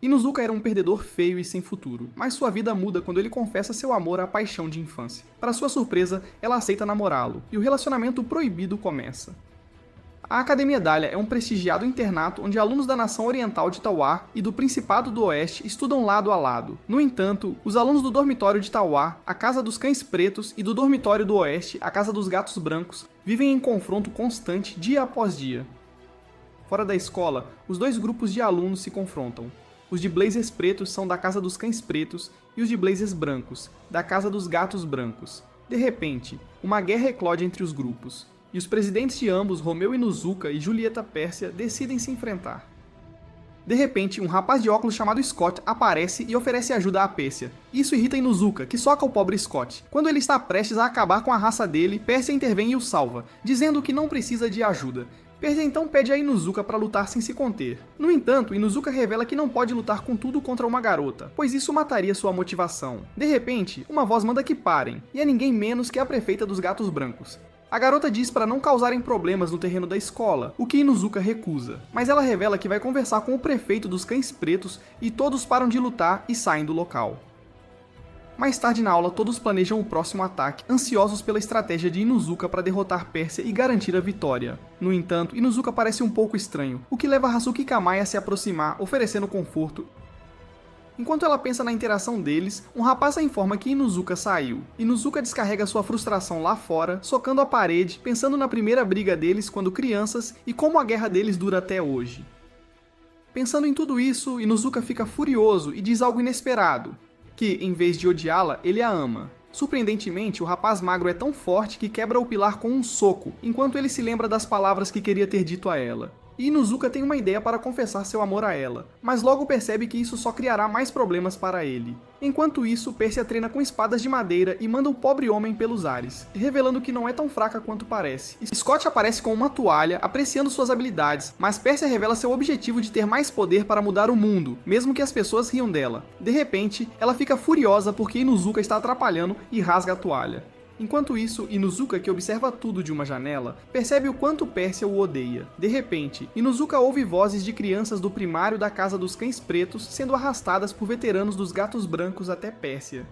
Inuzuka era um perdedor feio e sem futuro, mas sua vida muda quando ele confessa seu amor à paixão de infância. Para sua surpresa, ela aceita namorá-lo, e o relacionamento proibido começa. A Academia Dahlia é um prestigiado internato onde alunos da nação oriental de Tauá e do Principado do Oeste estudam lado a lado. No entanto, os alunos do dormitório de Tauá, a Casa dos Cães Pretos, e do dormitório do Oeste, a Casa dos Gatos Brancos, vivem em confronto constante dia após dia. Fora da escola, os dois grupos de alunos se confrontam. Os de blazers pretos são da Casa dos Cães Pretos e os de blazers brancos, da Casa dos Gatos Brancos. De repente, uma guerra eclode entre os grupos, e os presidentes de ambos, Romeu Inuzuka e Julieta Pérsia, decidem se enfrentar. De repente, um rapaz de óculos chamado Scott aparece e oferece ajuda a Pérsia. Isso irrita Inuzuka, que soca o pobre Scott. Quando ele está prestes a acabar com a raça dele, Pérsia intervém e o salva, dizendo que não precisa de ajuda. Pérsia então pede a Inuzuka para lutar sem se conter. No entanto, Inuzuka revela que não pode lutar com tudo contra uma garota, pois isso mataria sua motivação. De repente, uma voz manda que parem, e é ninguém menos que a prefeita dos Gatos Brancos. A garota diz para não causarem problemas no terreno da escola, o que Inuzuka recusa. Mas ela revela que vai conversar com o prefeito dos Cães Pretos e todos param de lutar e saem do local. Mais tarde na aula, todos planejam o próximo ataque, ansiosos pela estratégia de Inuzuka para derrotar Pérsia e garantir a vitória. No entanto, Inuzuka parece um pouco estranho, o que leva Hasuki Kamae a se aproximar, oferecendo conforto. Enquanto ela pensa na interação deles, um rapaz a informa que Inuzuka saiu. Inuzuka descarrega sua frustração lá fora, socando a parede, pensando na primeira briga deles quando crianças e como a guerra deles dura até hoje. Pensando em tudo isso, Inuzuka fica furioso e diz algo inesperado, que, em vez de odiá-la, ele a ama. Surpreendentemente, o rapaz magro é tão forte que quebra o pilar com um soco, enquanto ele se lembra das palavras que queria ter dito a ela. E Inuzuka tem uma ideia para confessar seu amor a ela, mas logo percebe que isso só criará mais problemas para ele. Enquanto isso, Pérsia treina com espadas de madeira e manda o pobre homem pelos ares, revelando que não é tão fraca quanto parece. Scott aparece com uma toalha, apreciando suas habilidades, mas Pérsia revela seu objetivo de ter mais poder para mudar o mundo, mesmo que as pessoas riam dela. De repente, ela fica furiosa porque Inuzuka está atrapalhando e rasga a toalha. Enquanto isso, Inuzuka, que observa tudo de uma janela, percebe o quanto Pérsia o odeia. De repente, Inuzuka ouve vozes de crianças do primário da Casa dos Cães Pretos sendo arrastadas por veteranos dos Gatos Brancos até Pérsia.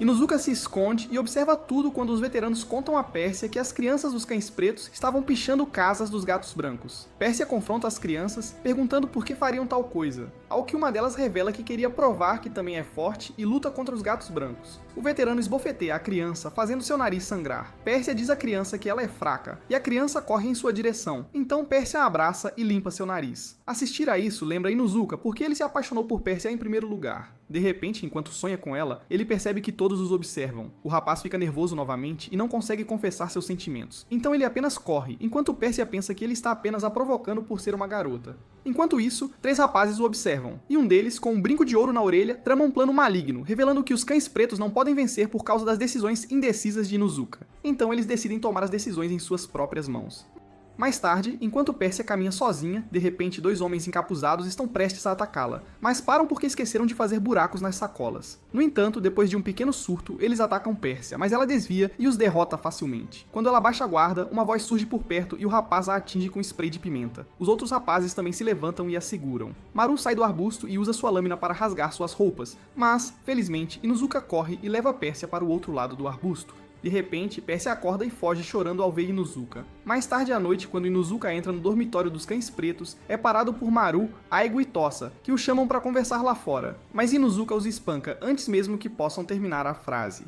Inuzuka se esconde e observa tudo quando os veteranos contam a Pérsia que as crianças dos Cães Pretos estavam pichando casas dos Gatos Brancos. Pérsia confronta as crianças, perguntando por que fariam tal coisa, ao que uma delas revela que queria provar que também é forte e luta contra os Gatos Brancos. O veterano esbofeteia a criança, fazendo seu nariz sangrar. Pérsia diz à criança que ela é fraca, e a criança corre em sua direção. Então Pérsia a abraça e limpa seu nariz. Assistir a isso lembra Inuzuka, porque ele se apaixonou por Pérsia em primeiro lugar. De repente, enquanto sonha com ela, ele percebe que todos os observam. O rapaz fica nervoso novamente e não consegue confessar seus sentimentos. Então ele apenas corre, enquanto Pérsia pensa que ele está apenas a provocando por ser uma garota. Enquanto isso, 3 rapazes o observam, e um deles, com um brinco de ouro na orelha, trama um plano maligno, revelando que os Cães Pretos não podem vencer por causa das decisões indecisas de Inuzuka. Então eles decidem tomar as decisões em suas próprias mãos. Mais tarde, enquanto Pérsia caminha sozinha, de repente 2 homens encapuzados estão prestes a atacá-la, mas param porque esqueceram de fazer buracos nas sacolas. No entanto, depois de um pequeno surto, eles atacam Pérsia, mas ela desvia e os derrota facilmente. Quando ela baixa a guarda, uma voz surge por perto e o rapaz a atinge com spray de pimenta. Os outros rapazes também se levantam e a seguram. Maru sai do arbusto e usa sua lâmina para rasgar suas roupas, mas, felizmente, Inuzuka corre e leva Pérsia para o outro lado do arbusto. De repente, Pérsia acorda e foge chorando ao ver Inuzuka. Mais tarde à noite, quando Inuzuka entra no dormitório dos Cães Pretos, é parado por Maru, Aigo e Tossa, que o chamam para conversar lá fora. Mas Inuzuka os espanca antes mesmo que possam terminar a frase.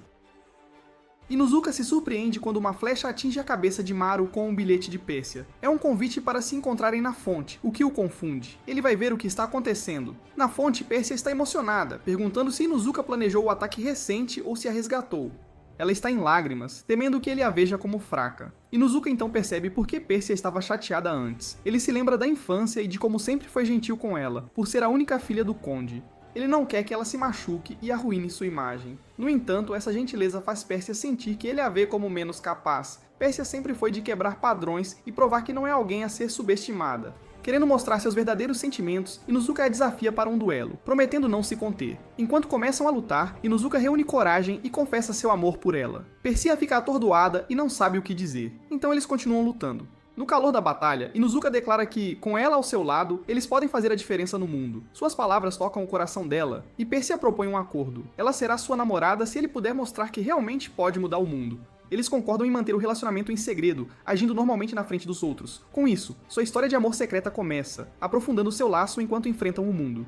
Inuzuka se surpreende quando uma flecha atinge a cabeça de Maru com um bilhete de Pérsia. É um convite para se encontrarem na fonte, o que o confunde. Ele vai ver o que está acontecendo. Na fonte, Pérsia está emocionada, perguntando se Inuzuka planejou o ataque recente ou se a resgatou. Ela está em lágrimas, temendo que ele a veja como fraca. Inuzuka então percebe por que Pérsia estava chateada antes. Ele se lembra da infância e de como sempre foi gentil com ela, por ser a única filha do conde. Ele não quer que ela se machuque e arruine sua imagem. No entanto, essa gentileza faz Pérsia sentir que ele a vê como menos capaz. Pérsia sempre foi de quebrar padrões e provar que não é alguém a ser subestimada. Querendo mostrar seus verdadeiros sentimentos, Inuzuka a desafia para um duelo, prometendo não se conter. Enquanto começam a lutar, Inuzuka reúne coragem e confessa seu amor por ela. Pérsia fica atordoada e não sabe o que dizer, então eles continuam lutando. No calor da batalha, Inuzuka declara que, com ela ao seu lado, eles podem fazer a diferença no mundo. Suas palavras tocam o coração dela, e Persia propõe um acordo. Ela será sua namorada se ele puder mostrar que realmente pode mudar o mundo. Eles concordam em manter o relacionamento em segredo, agindo normalmente na frente dos outros. Com isso, sua história de amor secreta começa, aprofundando seu laço enquanto enfrentam o mundo.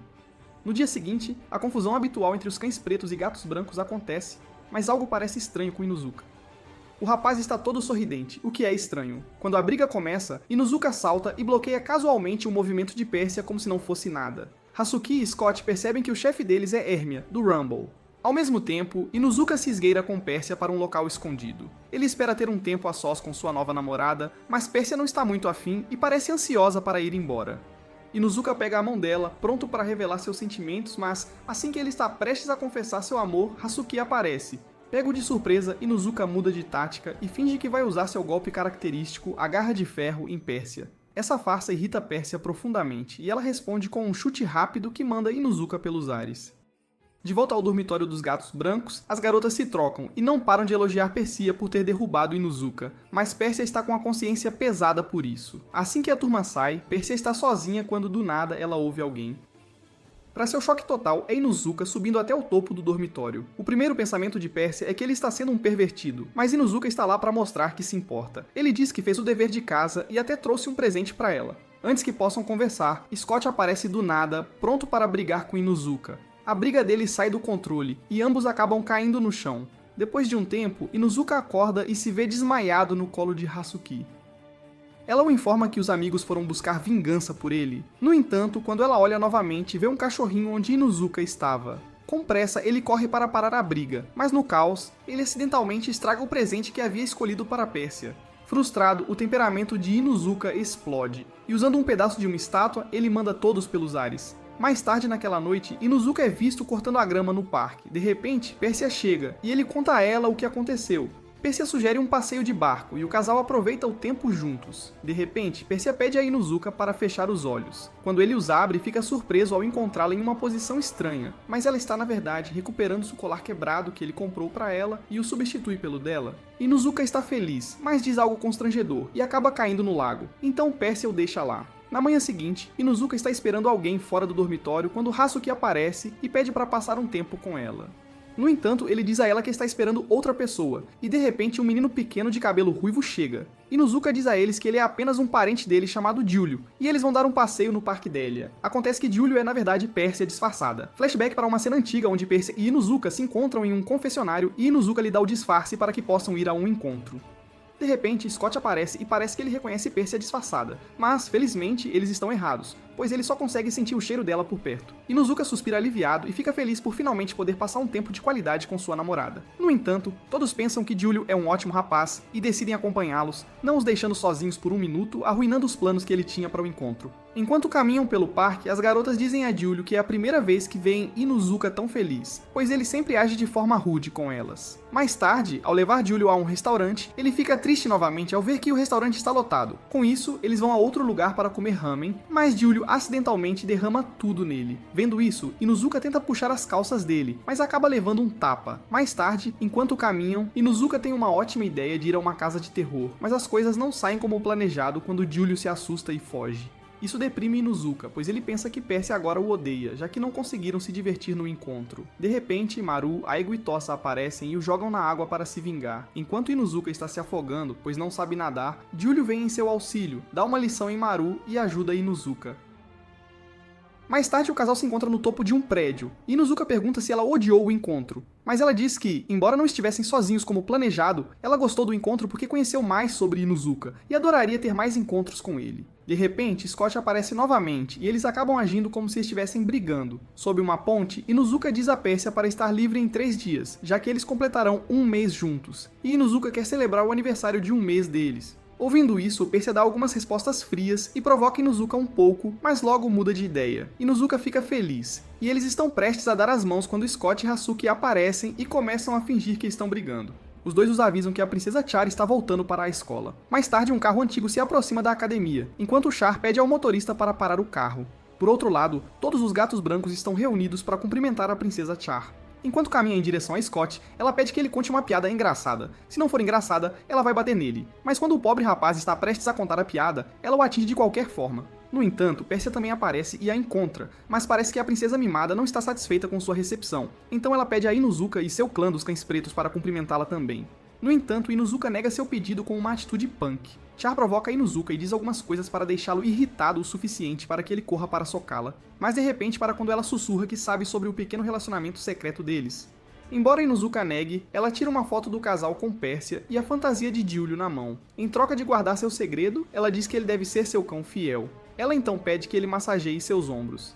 No dia seguinte, a confusão habitual entre os cães pretos e gatos brancos acontece, mas algo parece estranho com Inuzuka. O rapaz está todo sorridente, o que é estranho. Quando a briga começa, Inuzuka salta e bloqueia casualmente o movimento de Persia como se não fosse nada. Hasuki e Scott percebem que o chefe deles é Hermia, do Rumble. Ao mesmo tempo, Inuzuka se esgueira com Persia para um local escondido. Ele espera ter um tempo a sós com sua nova namorada, mas Persia não está muito afim e parece ansiosa para ir embora. Inuzuka pega a mão dela, pronto para revelar seus sentimentos, mas assim que ele está prestes a confessar seu amor, Hasuki aparece. Pego de surpresa, Inuzuka muda de tática e finge que vai usar seu golpe característico, a Garra de Ferro, em Persia. Essa farsa irrita Persia profundamente, e ela responde com um chute rápido que manda Inuzuka pelos ares. De volta ao dormitório dos gatos brancos, as garotas se trocam e não param de elogiar Persia por ter derrubado Inuzuka, mas Persia está com a consciência pesada por isso. Assim que a turma sai, Persia está sozinha quando do nada ela ouve alguém. Para seu choque total, é Inuzuka subindo até o topo do dormitório. O primeiro pensamento de Persia é que ele está sendo um pervertido, mas Inuzuka está lá para mostrar que se importa. Ele diz que fez o dever de casa e até trouxe um presente para ela. Antes que possam conversar, Scott aparece do nada, pronto para brigar com Inuzuka. A briga deles sai do controle, e ambos acabam caindo no chão. Depois de um tempo, Inuzuka acorda e se vê desmaiado no colo de Hasuki. Ela o informa que os amigos foram buscar vingança por ele. No entanto, quando ela olha novamente, vê um cachorrinho onde Inuzuka estava. Com pressa, ele corre para parar a briga, mas no caos, ele acidentalmente estraga o presente que havia escolhido para Persia. Frustrado, o temperamento de Inuzuka explode, e usando um pedaço de uma estátua, ele manda todos pelos ares. Mais tarde naquela noite, Inuzuka é visto cortando a grama no parque. De repente, Persia chega, e ele conta a ela o que aconteceu. Persia sugere um passeio de barco, e o casal aproveita o tempo juntos. De repente, Persia pede a Inuzuka para fechar os olhos. Quando ele os abre, fica surpreso ao encontrá-la em uma posição estranha, mas ela está na verdade recuperando seu colar quebrado que ele comprou para ela e o substitui pelo dela. Inuzuka está feliz, mas diz algo constrangedor, e acaba caindo no lago. Então Persia o deixa lá. Na manhã seguinte, Inuzuka está esperando alguém fora do dormitório quando Hasuki aparece e pede para passar um tempo com ela. No entanto, ele diz a ela que está esperando outra pessoa, e de repente um menino pequeno de cabelo ruivo chega. Inuzuka diz a eles que ele é apenas um parente dele chamado Giulio, e eles vão dar um passeio no Parque Delia. Acontece que Giulio é na verdade Persia disfarçada. Flashback para uma cena antiga onde Persia e Inuzuka se encontram em um confessionário e Inuzuka lhe dá o disfarce para que possam ir a um encontro. De repente, Scott aparece e parece que ele reconhece Persia disfarçada, mas, felizmente, eles estão errados, pois ele só consegue sentir o cheiro dela por perto. Inuzuka suspira aliviado e fica feliz por finalmente poder passar um tempo de qualidade com sua namorada. No entanto, todos pensam que Giulio é um ótimo rapaz e decidem acompanhá-los, não os deixando sozinhos por um minuto, arruinando os planos que ele tinha para o encontro. Enquanto caminham pelo parque, as garotas dizem a Giulio que é a primeira vez que veem Inuzuka tão feliz, pois ele sempre age de forma rude com elas. Mais tarde, ao levar Giulio a um restaurante, ele fica triste novamente ao ver que o restaurante está lotado. Com isso, eles vão a outro lugar para comer ramen, mas Giulio acidentalmente derrama tudo nele. Vendo isso, Inuzuka tenta puxar as calças dele, mas acaba levando um tapa. Mais tarde, enquanto caminham, Inuzuka tem uma ótima ideia de ir a uma casa de terror, mas as coisas não saem como planejado quando Giulio se assusta e foge. Isso deprime Inuzuka, pois ele pensa que Persia agora o odeia, já que não conseguiram se divertir no encontro. De repente, Maru, Aigo e Tossa aparecem e o jogam na água para se vingar. Enquanto Inuzuka está se afogando, pois não sabe nadar, Giulio vem em seu auxílio, dá uma lição em Maru e ajuda Inuzuka. Mais tarde, o casal se encontra no topo de um prédio, e Inuzuka pergunta se ela odiou o encontro. Mas ela diz que, embora não estivessem sozinhos como planejado, ela gostou do encontro porque conheceu mais sobre Inuzuka, e adoraria ter mais encontros com ele. De repente, Scott aparece novamente, e eles acabam agindo como se estivessem brigando. Sob uma ponte, Inuzuka diz a Persia para estar livre em 3 dias, já que eles completarão um mês juntos, e Inuzuka quer celebrar o aniversário de um mês deles. Ouvindo isso, Persia dá algumas respostas frias e provoca Inuzuka um pouco, mas logo muda de ideia. Inuzuka fica feliz, e eles estão prestes a dar as mãos quando Scott e Hasuki aparecem e começam a fingir que estão brigando. Os dois os avisam que a princesa Char está voltando para a escola. Mais tarde, um carro antigo se aproxima da academia, enquanto Char pede ao motorista para parar o carro. Por outro lado, todos os gatos brancos estão reunidos para cumprimentar a princesa Char. Enquanto caminha em direção a Scott, ela pede que ele conte uma piada engraçada. Se não for engraçada, ela vai bater nele. Mas quando o pobre rapaz está prestes a contar a piada, ela o atinge de qualquer forma. No entanto, Pérsia também aparece e a encontra, mas parece que a princesa mimada não está satisfeita com sua recepção, então ela pede a Inuzuka e seu clã dos Cães Pretos para cumprimentá-la também. No entanto, Inuzuka nega seu pedido com uma atitude punk. Char provoca Inuzuka e diz algumas coisas para deixá-lo irritado o suficiente para que ele corra para socá-la, mas de repente para quando ela sussurra que sabe sobre o pequeno relacionamento secreto deles. Embora Inuzuka negue, ela tira uma foto do casal com Pérsia e a fantasia de Giulio na mão. Em troca de guardar seu segredo, ela diz que ele deve ser seu cão fiel. Ela então pede que ele massageie seus ombros.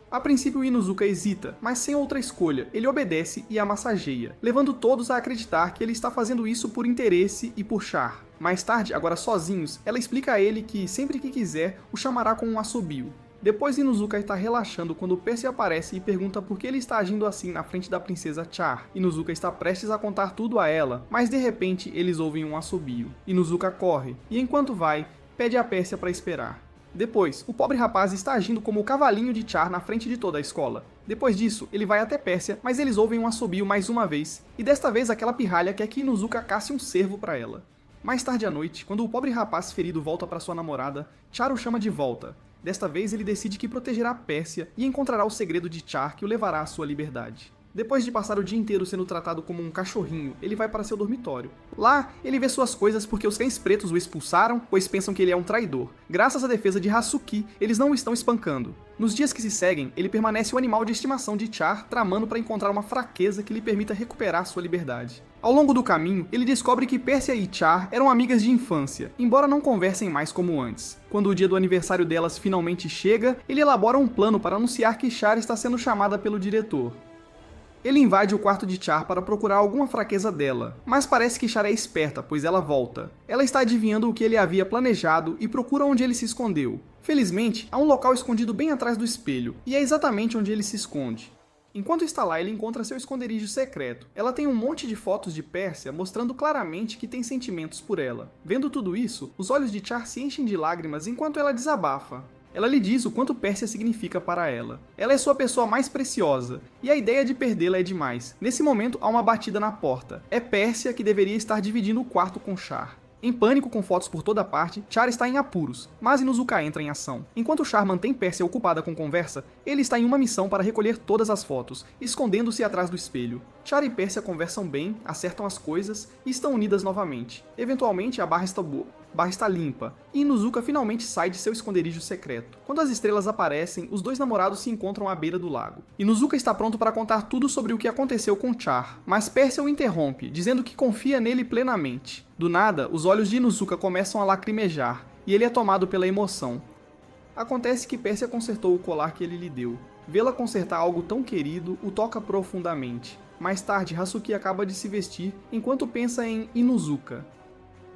A princípio, Inuzuka hesita, mas sem outra escolha, ele obedece e a massageia, levando todos a acreditar que ele está fazendo isso por interesse e por Char. Mais tarde, agora sozinhos, ela explica a ele que, sempre que quiser, o chamará com um assobio. Depois, Inuzuka está relaxando quando Percy aparece e pergunta por que ele está agindo assim na frente da princesa Char. Inuzuka está prestes a contar tudo a ela, mas de repente eles ouvem um assobio. Inuzuka corre, e enquanto vai, pede a Pérsia para esperar. Depois, o pobre rapaz está agindo como o cavalinho de Char na frente de toda a escola. Depois disso, ele vai até Pérsia, mas eles ouvem um assobio mais uma vez, e desta vez aquela pirralha quer que Inuzuka casse um cervo para ela. Mais tarde à noite, quando o pobre rapaz ferido volta para sua namorada, Char o chama de volta. Desta vez ele decide que protegerá Pérsia e encontrará o segredo de Char que o levará à sua liberdade. Depois de passar o dia inteiro sendo tratado como um cachorrinho, ele vai para seu dormitório. Lá, ele vê suas coisas porque os Cães Pretos o expulsaram, pois pensam que ele é um traidor. Graças à defesa de Hasuki, eles não o estão espancando. Nos dias que se seguem, ele permanece o animal de estimação de Char, tramando para encontrar uma fraqueza que lhe permita recuperar sua liberdade. Ao longo do caminho, ele descobre que Pérsia e Char eram amigas de infância, embora não conversem mais como antes. Quando o dia do aniversário delas finalmente chega, ele elabora um plano para anunciar que Char está sendo chamada pelo diretor. Ele invade o quarto de Char para procurar alguma fraqueza dela, mas parece que Char é esperta, pois ela volta. Ela está adivinhando o que ele havia planejado e procura onde ele se escondeu. Felizmente, há um local escondido bem atrás do espelho, e é exatamente onde ele se esconde. Enquanto está lá, ele encontra seu esconderijo secreto. Ela tem um monte de fotos de Pérsia mostrando claramente que tem sentimentos por ela. Vendo tudo isso, os olhos de Char se enchem de lágrimas enquanto ela desabafa. Ela lhe diz o quanto Pérsia significa para ela. Ela é sua pessoa mais preciosa, e a ideia de perdê-la é demais. Nesse momento, há uma batida na porta. É Pérsia que deveria estar dividindo o quarto com Char. Em pânico com fotos por toda parte, Char está em apuros, mas Inuzuka entra em ação. Enquanto Char mantém Pérsia ocupada com conversa, ele está em uma missão para recolher todas as fotos, escondendo-se atrás do espelho. Char e Pérsia conversam bem, acertam as coisas e estão unidas novamente. Eventualmente, a barra está limpa, e Inuzuka finalmente sai de seu esconderijo secreto. Quando as estrelas aparecem, os dois namorados se encontram à beira do lago. Inuzuka está pronto para contar tudo sobre o que aconteceu com Char, mas Pérsia o interrompe, dizendo que confia nele plenamente. Do nada, os olhos de Inuzuka começam a lacrimejar, e ele é tomado pela emoção. Acontece que Pérsia consertou o colar que ele lhe deu. Vê-la consertar algo tão querido o toca profundamente. Mais tarde, Hasuki acaba de se vestir enquanto pensa em Inuzuka.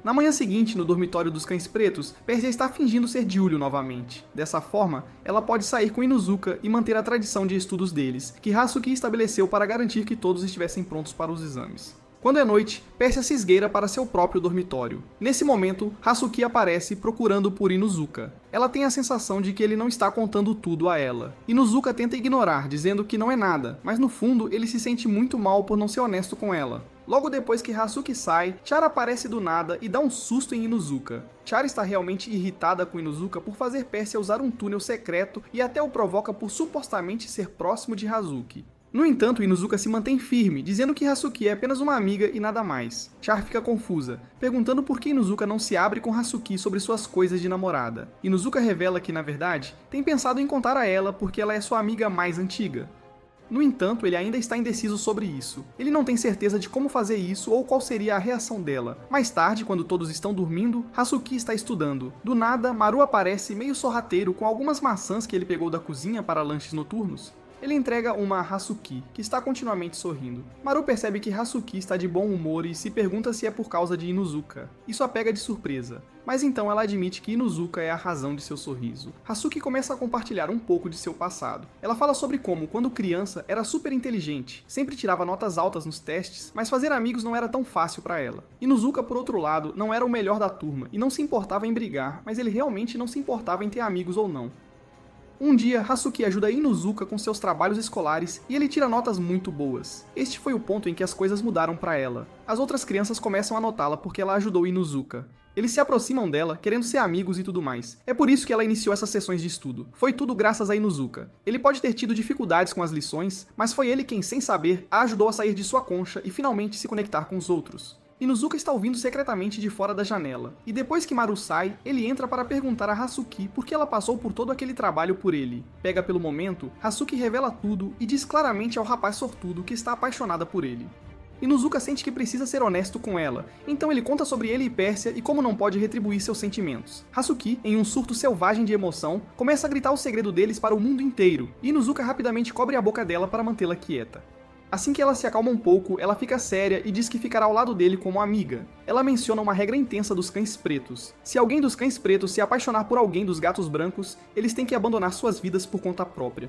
Na manhã seguinte, no dormitório dos Cães Pretos, Pérsia está fingindo ser Giulio novamente. Dessa forma, ela pode sair com Inuzuka e manter a tradição de estudos deles, que Hasuki estabeleceu para garantir que todos estivessem prontos para os exames. Quando é noite, Pérsia se esgueira para seu próprio dormitório. Nesse momento, Hasuki aparece procurando por Inuzuka. Ela tem a sensação de que ele não está contando tudo a ela. Inuzuka tenta ignorar, dizendo que não é nada, mas no fundo ele se sente muito mal por não ser honesto com ela. Logo depois que Hasuki sai, Char aparece do nada e dá um susto em Inuzuka. Char está realmente irritada com Inuzuka por fazer Pérsia usar um túnel secreto e até o provoca por supostamente ser próximo de Hazuki. No entanto, Inuzuka se mantém firme, dizendo que Hasuki é apenas uma amiga e nada mais. Char fica confusa, perguntando por que Inuzuka não se abre com Hasuki sobre suas coisas de namorada. Inuzuka revela que, na verdade, tem pensado em contar a ela porque ela é sua amiga mais antiga. No entanto, ele ainda está indeciso sobre isso. Ele não tem certeza de como fazer isso ou qual seria a reação dela. Mais tarde, quando todos estão dormindo, Hasuki está estudando. Do nada, Maru aparece meio sorrateiro com algumas maçãs que ele pegou da cozinha para lanches noturnos. Ele entrega uma a Hasuki, que está continuamente sorrindo. Maru percebe que Hasuki está de bom humor e se pergunta se é por causa de Inuzuka. Isso a pega de surpresa, mas então ela admite que Inuzuka é a razão de seu sorriso. Hasuki começa a compartilhar um pouco de seu passado. Ela fala sobre como, quando criança, era super inteligente, sempre tirava notas altas nos testes, mas fazer amigos não era tão fácil para ela. Inuzuka, por outro lado, não era o melhor da turma e não se importava em brigar, mas ele realmente não se importava em ter amigos ou não. Um dia, Hasuki ajuda Inuzuka com seus trabalhos escolares e ele tira notas muito boas. Este foi o ponto em que as coisas mudaram para ela. As outras crianças começam a notá-la porque ela ajudou Inuzuka. Eles se aproximam dela, querendo ser amigos e tudo mais. É por isso que ela iniciou essas sessões de estudo. Foi tudo graças a Inuzuka. Ele pode ter tido dificuldades com as lições, mas foi ele quem, sem saber, a ajudou a sair de sua concha e finalmente se conectar com os outros. Inuzuka está ouvindo secretamente de fora da janela, e depois que Maru sai, ele entra para perguntar a Hasuki por que ela passou por todo aquele trabalho por ele. Pega pelo momento, Hasuki revela tudo e diz claramente ao rapaz sortudo que está apaixonada por ele. Inuzuka sente que precisa ser honesto com ela, então ele conta sobre ele e Pérsia e como não pode retribuir seus sentimentos. Hasuki, em um surto selvagem de emoção, começa a gritar o segredo deles para o mundo inteiro, e Inuzuka rapidamente cobre a boca dela para mantê-la quieta. Assim que ela se acalma um pouco, ela fica séria e diz que ficará ao lado dele como amiga. Ela menciona uma regra intensa dos cães pretos. Se alguém dos cães pretos se apaixonar por alguém dos gatos brancos, eles têm que abandonar suas vidas por conta própria.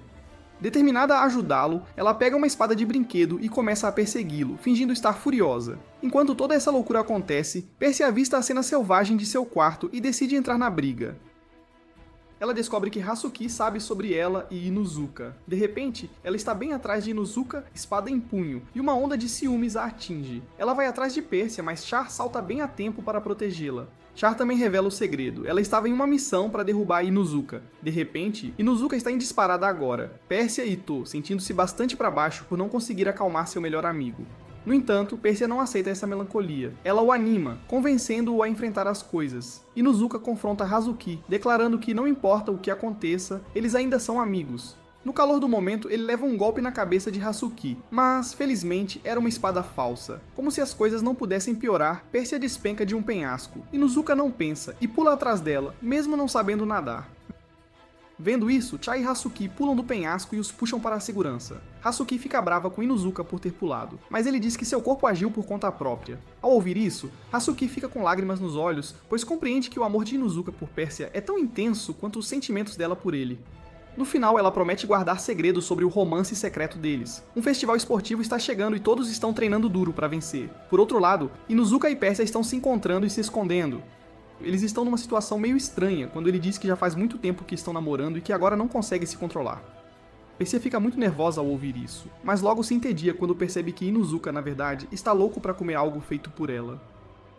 Determinada a ajudá-lo, ela pega uma espada de brinquedo e começa a persegui-lo, fingindo estar furiosa. Enquanto toda essa loucura acontece, Percy avista a cena selvagem de seu quarto e decide entrar na briga. Ela descobre que Hasuki sabe sobre ela e Inuzuka. De repente, ela está bem atrás de Inuzuka, espada em punho, e uma onda de ciúmes a atinge. Ela vai atrás de Pérsia, mas Char salta bem a tempo para protegê-la. Char também revela o segredo. Ela estava em uma missão para derrubar Inuzuka. De repente, Inuzuka está em disparada agora. Pérsia e To, sentindo-se bastante para baixo por não conseguir acalmar seu melhor amigo. No entanto, Pérsia não aceita essa melancolia. Ela o anima, convencendo-o a enfrentar as coisas. Inuzuka confronta Hazuki, declarando que não importa o que aconteça, eles ainda são amigos. No calor do momento, ele leva um golpe na cabeça de Hasuki, mas, felizmente, era uma espada falsa. Como se as coisas não pudessem piorar, Pérsia despenca de um penhasco. Inuzuka não pensa e pula atrás dela, mesmo não sabendo nadar. Vendo isso, Chai e Hasuki pulam do penhasco e os puxam para a segurança. Hasuki fica brava com Inuzuka por ter pulado, mas ele diz que seu corpo agiu por conta própria. Ao ouvir isso, Hasuki fica com lágrimas nos olhos, pois compreende que o amor de Inuzuka por Pérsia é tão intenso quanto os sentimentos dela por ele. No final, ela promete guardar segredos sobre o romance secreto deles. Um festival esportivo está chegando e todos estão treinando duro para vencer. Por outro lado, Inuzuka e Pérsia estão se encontrando e se escondendo. Eles estão numa situação meio estranha, quando ele diz que já faz muito tempo que estão namorando e que agora não conseguem se controlar. Pérsia fica muito nervosa ao ouvir isso, mas logo se entedia quando percebe que Inuzuka, na verdade, está louco para comer algo feito por ela.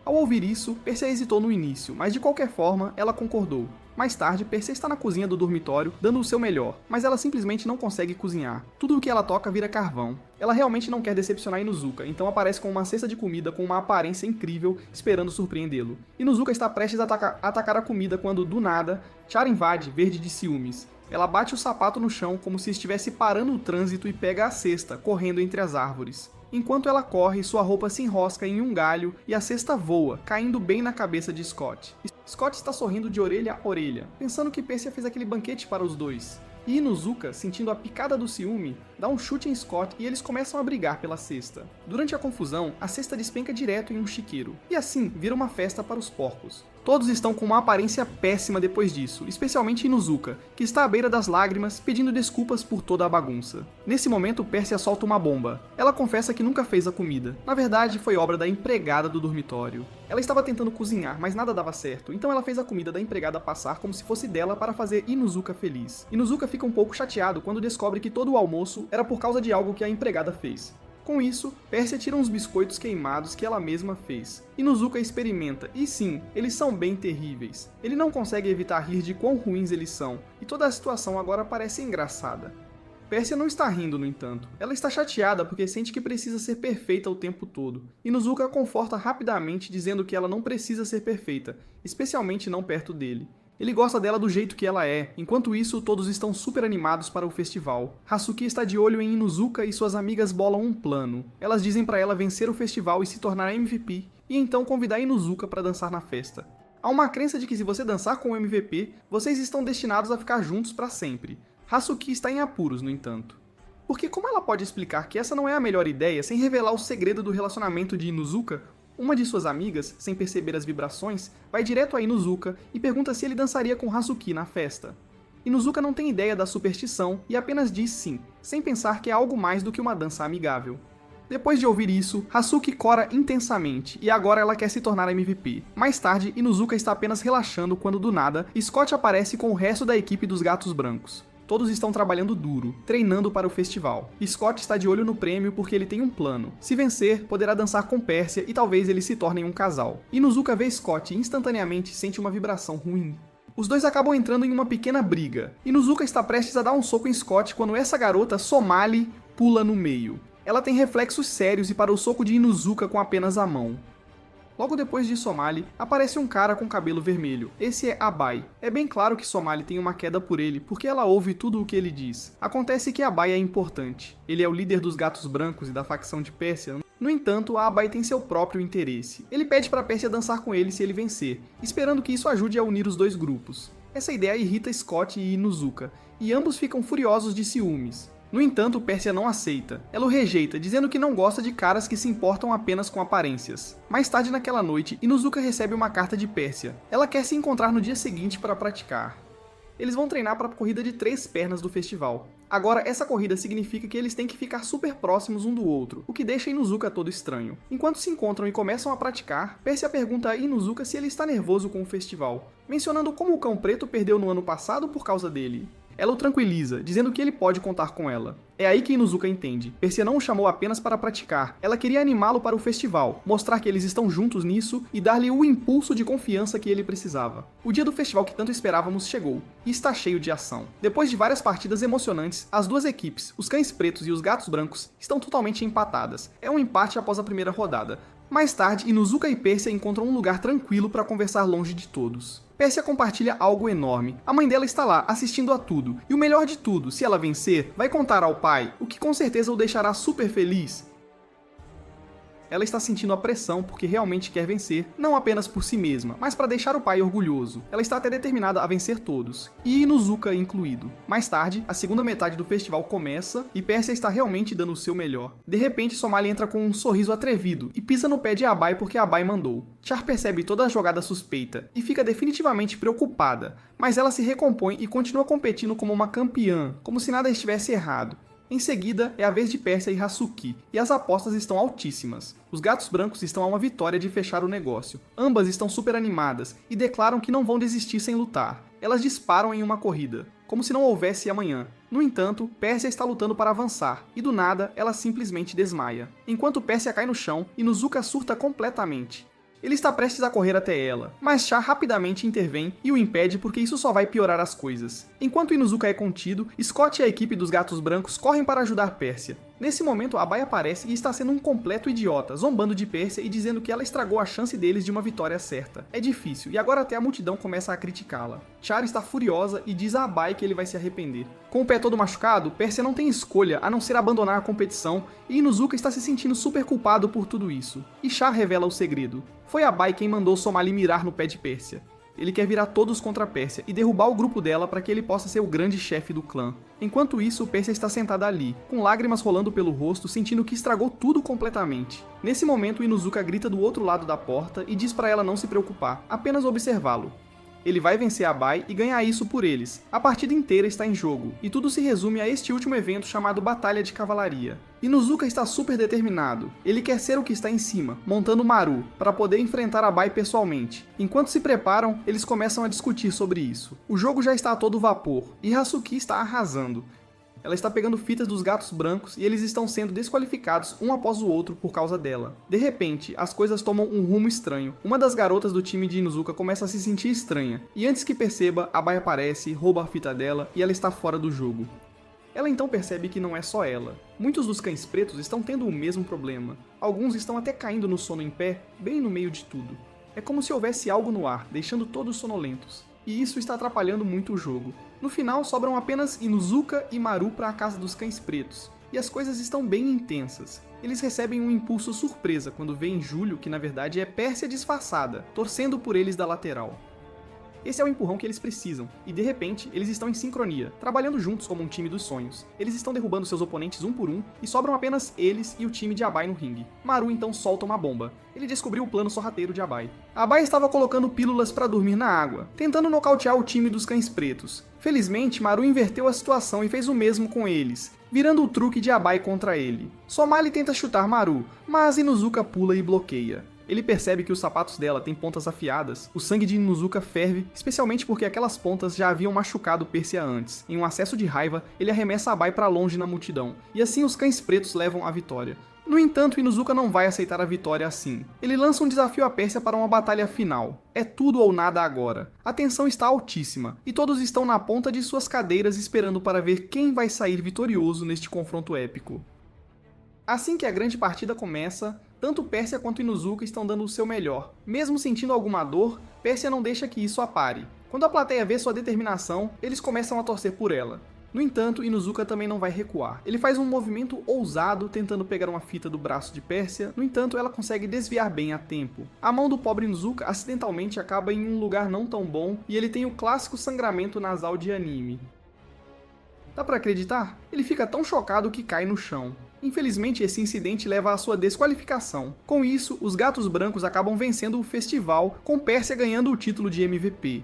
Ao ouvir isso, Pérsia hesitou no início, mas de qualquer forma, ela concordou. Mais tarde, Pérsia está na cozinha do dormitório, dando o seu melhor, mas ela simplesmente não consegue cozinhar. Tudo o que ela toca vira carvão. Ela realmente não quer decepcionar Inuzuka, então aparece com uma cesta de comida com uma aparência incrível, esperando surpreendê-lo. Inuzuka está prestes a atacar a comida quando, do nada, Char invade, verde de ciúmes. Ela bate o sapato no chão como se estivesse parando o trânsito e pega a cesta, correndo entre as árvores. Enquanto ela corre, sua roupa se enrosca em um galho e a cesta voa, caindo bem na cabeça de Scott. Scott está sorrindo de orelha a orelha, pensando que Pérsia fez aquele banquete para os dois. E Inuzuka, sentindo a picada do ciúme, dá um chute em Scott e eles começam a brigar pela cesta. Durante a confusão, a cesta despenca direto em um chiqueiro, e assim vira uma festa para os porcos. Todos estão com uma aparência péssima depois disso, especialmente Inuzuka, que está à beira das lágrimas, pedindo desculpas por toda a bagunça. Nesse momento, Pérsia solta uma bomba. Ela confessa que nunca fez a comida. Na verdade, foi obra da empregada do dormitório. Ela estava tentando cozinhar, mas nada dava certo, então ela fez a comida da empregada passar como se fosse dela para fazer Inuzuka feliz. Inuzuka fica um pouco chateado quando descobre que todo o almoço era por causa de algo que a empregada fez. Com isso, Pérsia tira uns biscoitos queimados que ela mesma fez. Inuzuka experimenta, e sim, eles são bem terríveis. Ele não consegue evitar rir de quão ruins eles são, e toda a situação agora parece engraçada. Pérsia não está rindo, no entanto. Ela está chateada porque sente que precisa ser perfeita o tempo todo. Inuzuka a conforta rapidamente dizendo que ela não precisa ser perfeita, especialmente não perto dele. Ele gosta dela do jeito que ela é, enquanto isso todos estão super animados para o festival. Hasuki está de olho em Inuzuka e suas amigas bolam um plano. Elas dizem para ela vencer o festival e se tornar MVP, e então convidar Inuzuka para dançar na festa. Há uma crença de que se você dançar com o MVP, vocês estão destinados a ficar juntos para sempre. Hasuki está em apuros, no entanto. Porque como ela pode explicar que essa não é a melhor ideia sem revelar o segredo do relacionamento de Inuzuka? Uma de suas amigas, sem perceber as vibrações, vai direto a Inuzuka e pergunta se ele dançaria com Hasuki na festa. Inuzuka não tem ideia da superstição e apenas diz sim, sem pensar que é algo mais do que uma dança amigável. Depois de ouvir isso, Hasuki cora intensamente, e agora ela quer se tornar MVP. Mais tarde, Inuzuka está apenas relaxando quando do nada, Scott aparece com o resto da equipe dos Gatos Brancos. Todos estão trabalhando duro, treinando para o festival. Scott está de olho no prêmio porque ele tem um plano. Se vencer, poderá dançar com Pérsia e talvez eles se tornem um casal. Inuzuka vê Scott e instantaneamente sente uma vibração ruim. Os dois acabam entrando em uma pequena briga. Inuzuka está prestes a dar um soco em Scott quando essa garota, Somali, pula no meio. Ela tem reflexos sérios e para o soco de Inuzuka com apenas a mão. Logo depois de Somali, aparece um cara com cabelo vermelho. Esse é Abai. É bem claro que Somali tem uma queda por ele, porque ela ouve tudo o que ele diz. Acontece que Abai é importante. Ele é o líder dos Gatos Brancos e da facção de Pérsia. No entanto, Abai tem seu próprio interesse. Ele pede para Pérsia dançar com ele se ele vencer, esperando que isso ajude a unir os dois grupos. Essa ideia irrita Scott e Inuzuka, e ambos ficam furiosos de ciúmes. No entanto, Pérsia não aceita. Ela o rejeita, dizendo que não gosta de caras que se importam apenas com aparências. Mais tarde naquela noite, Inuzuka recebe uma carta de Pérsia. Ela quer se encontrar no dia seguinte para praticar. Eles vão treinar para a corrida de 3 pernas do festival. Agora, essa corrida significa que eles têm que ficar super próximos um do outro, o que deixa Inuzuka todo estranho. Enquanto se encontram e começam a praticar, Pérsia pergunta a Inuzuka se ele está nervoso com o festival, mencionando como o Cão Preto perdeu no ano passado por causa dele. Ela o tranquiliza, dizendo que ele pode contar com ela. É aí que Inuzuka entende. Pérsia não o chamou apenas para praticar, ela queria animá-lo para o festival, mostrar que eles estão juntos nisso e dar-lhe o impulso de confiança que ele precisava. O dia do festival que tanto esperávamos chegou, e está cheio de ação. Depois de várias partidas emocionantes, as duas equipes, os Cães Pretos e os Gatos Brancos, estão totalmente empatadas. É um empate após a primeira rodada. Mais tarde, Inuzuka e Pérsia encontram um lugar tranquilo para conversar longe de todos. Pérsia compartilha algo enorme. A mãe dela está lá, assistindo a tudo. E o melhor de tudo, se ela vencer, vai contar ao pai, o que com certeza o deixará super feliz. Ela está sentindo a pressão porque realmente quer vencer, não apenas por si mesma, mas para deixar o pai orgulhoso. Ela está até determinada a vencer todos, e Inuzuka incluído. Mais tarde, a segunda metade do festival começa e Pérsia está realmente dando o seu melhor. De repente, Somali entra com um sorriso atrevido e pisa no pé de Abai porque Abai mandou. Char percebe toda a jogada suspeita e fica definitivamente preocupada, mas ela se recompõe e continua competindo como uma campeã, como se nada estivesse errado. Em seguida, é a vez de Pérsia e Hasuki, e as apostas estão altíssimas. Os Gatos Brancos estão a uma vitória de fechar o negócio. Ambas estão super animadas e declaram que não vão desistir sem lutar. Elas disparam em uma corrida, como se não houvesse amanhã. No entanto, Pérsia está lutando para avançar, e do nada, ela simplesmente desmaia. Enquanto Pérsia cai no chão, Inuzuka surta completamente. Ele está prestes a correr até ela, mas Char rapidamente intervém e o impede porque isso só vai piorar as coisas. Enquanto Inuzuka é contido, Scott e a equipe dos Gatos Brancos correm para ajudar Pérsia. Nesse momento, Abai aparece e está sendo um completo idiota, zombando de Pérsia e dizendo que ela estragou a chance deles de uma vitória certa. É difícil, e agora até a multidão começa a criticá-la. Char está furiosa e diz a Abai que ele vai se arrepender. Com o pé todo machucado, Pérsia não tem escolha a não ser abandonar a competição, e Inuzuka está se sentindo super culpado por tudo isso. E Char revela o segredo. Foi Abai quem mandou Somali mirar no pé de Pérsia. Ele quer virar todos contra Pérsia e derrubar o grupo dela para que ele possa ser o grande chefe do clã. Enquanto isso, Pérsia está sentada ali, com lágrimas rolando pelo rosto, sentindo que estragou tudo completamente. Nesse momento, Inuzuka grita do outro lado da porta e diz para ela não se preocupar, apenas observá-lo. Ele vai vencer Abai e ganhar isso por eles. A partida inteira está em jogo, e tudo se resume a este último evento chamado Batalha de Cavalaria. Inuzuka está super determinado. Ele quer ser o que está em cima, montando Maru, para poder enfrentar Abai pessoalmente. Enquanto se preparam, eles começam a discutir sobre isso. O jogo já está a todo vapor, e Hasuki está arrasando. Ela está pegando fitas dos Gatos Brancos e eles estão sendo desqualificados um após o outro por causa dela. De repente, as coisas tomam um rumo estranho. Uma das garotas do time de Inuzuka começa a se sentir estranha, e antes que perceba, Abai aparece, rouba a fita dela e ela está fora do jogo. Ela então percebe que não é só ela. Muitos dos Cães Pretos estão tendo o mesmo problema. Alguns estão até caindo no sono em pé, bem no meio de tudo. É como se houvesse algo no ar, deixando todos sonolentos. E isso está atrapalhando muito o jogo. No final, sobram apenas Inuzuka e Maru para a casa dos Cães Pretos, e as coisas estão bem intensas. Eles recebem um impulso surpresa quando veem Júlio, que na verdade é Pérsia disfarçada, torcendo por eles da lateral. Esse é o empurrão que eles precisam, e de repente, eles estão em sincronia, trabalhando juntos como um time dos sonhos. Eles estão derrubando seus oponentes um por um, e sobram apenas eles e o time de Abai no ringue. Maru então solta uma bomba. Ele descobriu o plano sorrateiro de Abai. Abai estava colocando pílulas para dormir na água, tentando nocautear o time dos Cães Pretos. Felizmente, Maru inverteu a situação e fez o mesmo com eles, virando o truque de Abai contra ele. Somali tenta chutar Maru, mas Inuzuka pula e bloqueia. Ele percebe que os sapatos dela têm pontas afiadas. O sangue de Inuzuka ferve, especialmente porque aquelas pontas já haviam machucado Persia antes. Em um acesso de raiva, ele arremessa a Bai para longe na multidão, e assim os cães pretos levam a vitória. No entanto, Inuzuka não vai aceitar a vitória assim. Ele lança um desafio à Pérsia para uma batalha final. É tudo ou nada agora. A tensão está altíssima, e todos estão na ponta de suas cadeiras esperando para ver quem vai sair vitorioso neste confronto épico. Assim que a grande partida começa, tanto Pérsia quanto Inuzuka estão dando o seu melhor. Mesmo sentindo alguma dor, Pérsia não deixa que isso a pare. Quando a plateia vê sua determinação, eles começam a torcer por ela. No entanto, Inuzuka também não vai recuar. Ele faz um movimento ousado tentando pegar uma fita do braço de Pérsia, no entanto ela consegue desviar bem a tempo. A mão do pobre Inuzuka acidentalmente acaba em um lugar não tão bom e ele tem o clássico sangramento nasal de anime. Dá pra acreditar? Ele fica tão chocado que cai no chão. Infelizmente, esse incidente leva à sua desqualificação. Com isso, os Gatos Brancos acabam vencendo o festival, com Pérsia ganhando o título de MVP.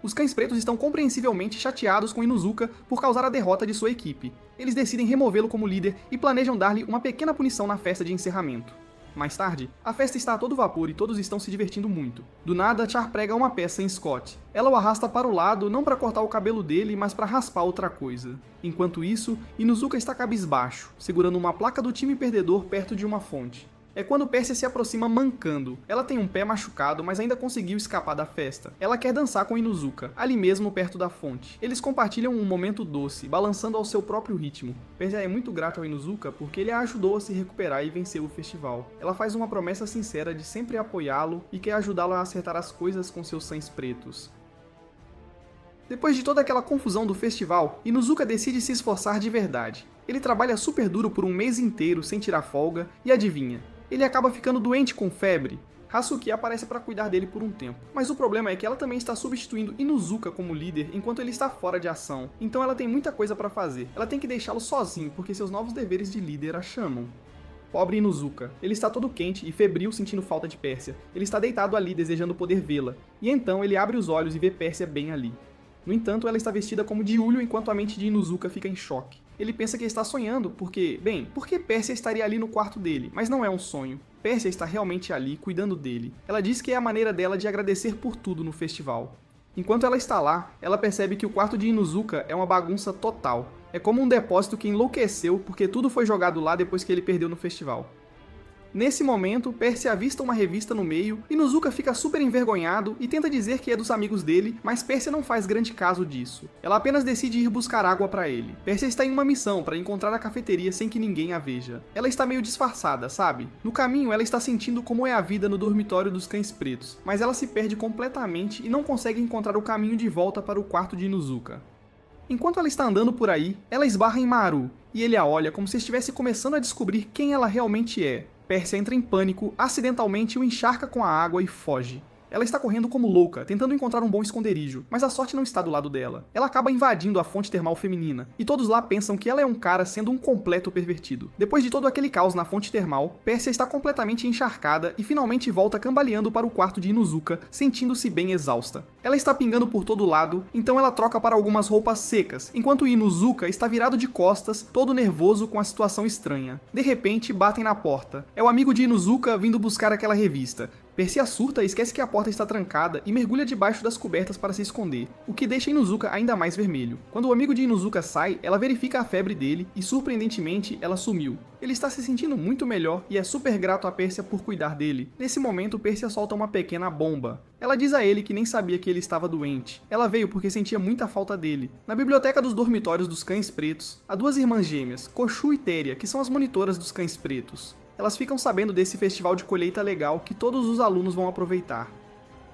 Os Cães Pretos estão compreensivelmente chateados com Inuzuka por causar a derrota de sua equipe. Eles decidem removê-lo como líder e planejam dar-lhe uma pequena punição na festa de encerramento. Mais tarde, a festa está a todo vapor e todos estão se divertindo muito. Do nada, Char prega uma peça em Scott. Ela o arrasta para o lado não para cortar o cabelo dele, mas para raspar outra coisa. Enquanto isso, Inuzuka está cabisbaixo, segurando uma placa do time perdedor perto de uma fonte. É quando Pérsia se aproxima mancando. Ela tem um pé machucado, mas ainda conseguiu escapar da festa. Ela quer dançar com Inuzuka, ali mesmo perto da fonte. Eles compartilham um momento doce, balançando ao seu próprio ritmo. Pérsia é muito grata ao Inuzuka porque ele a ajudou a se recuperar e vencer o festival. Ela faz uma promessa sincera de sempre apoiá-lo e quer ajudá-lo a acertar as coisas com seus cães pretos. Depois de toda aquela confusão do festival, Inuzuka decide se esforçar de verdade. Ele trabalha super duro por um mês inteiro sem tirar folga e adivinha? Ele acaba ficando doente com febre. Hasuki aparece para cuidar dele por um tempo, mas o problema é que ela também está substituindo Inuzuka como líder enquanto ele está fora de ação, então ela tem muita coisa para fazer. Ela tem que deixá-lo sozinho porque seus novos deveres de líder a chamam. Pobre Inuzuka. Ele está todo quente e febril sentindo falta de Pérsia. Ele está deitado ali desejando poder vê-la, e então ele abre os olhos e vê Pérsia bem ali. No entanto, ela está vestida como de Ulho enquanto a mente de Inuzuka fica em choque. Ele pensa que está sonhando porque, por que Pérsia estaria ali no quarto dele? Mas não é um sonho. Pérsia está realmente ali, cuidando dele. Ela diz que é a maneira dela de agradecer por tudo no festival. Enquanto ela está lá, ela percebe que o quarto de Inuzuka é uma bagunça total. É como um depósito que enlouqueceu porque tudo foi jogado lá depois que ele perdeu no festival. Nesse momento, Pérsia avista uma revista no meio, Inuzuka fica super envergonhado e tenta dizer que é dos amigos dele, mas Pérsia não faz grande caso disso. Ela apenas decide ir buscar água para ele. Pérsia está em uma missão para encontrar a cafeteria sem que ninguém a veja. Ela está meio disfarçada, sabe? No caminho, ela está sentindo como é a vida no dormitório dos Cães Pretos, mas ela se perde completamente e não consegue encontrar o caminho de volta para o quarto de Inuzuka. Enquanto ela está andando por aí, ela esbarra em Maru, e ele a olha como se estivesse começando a descobrir quem ela realmente é. Pérsia entra em pânico, acidentalmente o encharca com a água e foge. Ela está correndo como louca, tentando encontrar um bom esconderijo, mas a sorte não está do lado dela. Ela acaba invadindo a fonte termal feminina, e todos lá pensam que ela é um cara sendo um completo pervertido. Depois de todo aquele caos na fonte termal, Pérsia está completamente encharcada e finalmente volta cambaleando para o quarto de Inuzuka, sentindo-se bem exausta. Ela está pingando por todo lado, então ela troca para algumas roupas secas, enquanto Inuzuka está virado de costas, todo nervoso com a situação estranha. De repente, batem na porta. É o amigo de Inuzuka vindo buscar aquela revista. Pérsia surta e esquece que a porta está trancada e mergulha debaixo das cobertas para se esconder, o que deixa Inuzuka ainda mais vermelho. Quando o amigo de Inuzuka sai, ela verifica a febre dele e, surpreendentemente, ela sumiu. Ele está se sentindo muito melhor e é super grato a Pérsia por cuidar dele. Nesse momento, Pérsia solta uma pequena bomba. Ela diz a ele que nem sabia que ele estava doente. Ela veio porque sentia muita falta dele. Na biblioteca dos dormitórios dos Cães Pretos, há duas irmãs gêmeas, Koshu e Teria, que são as monitoras dos Cães Pretos. Elas ficam sabendo desse festival de colheita legal que todos os alunos vão aproveitar.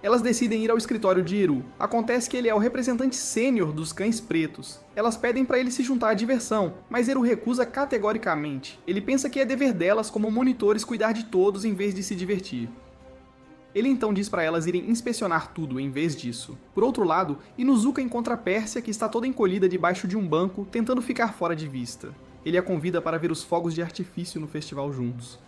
Elas decidem ir ao escritório de Eru. Acontece que ele é o representante sênior dos Cães Pretos. Elas pedem para ele se juntar à diversão, mas Eru recusa categoricamente. Ele pensa que é dever delas como monitores cuidar de todos em vez de se divertir. Ele então diz para elas irem inspecionar tudo em vez disso. Por outro lado, Inuzuka encontra Pérsia, que está toda encolhida debaixo de um banco, tentando ficar fora de vista. Ele a convida para ver os fogos de artifício no festival juntos.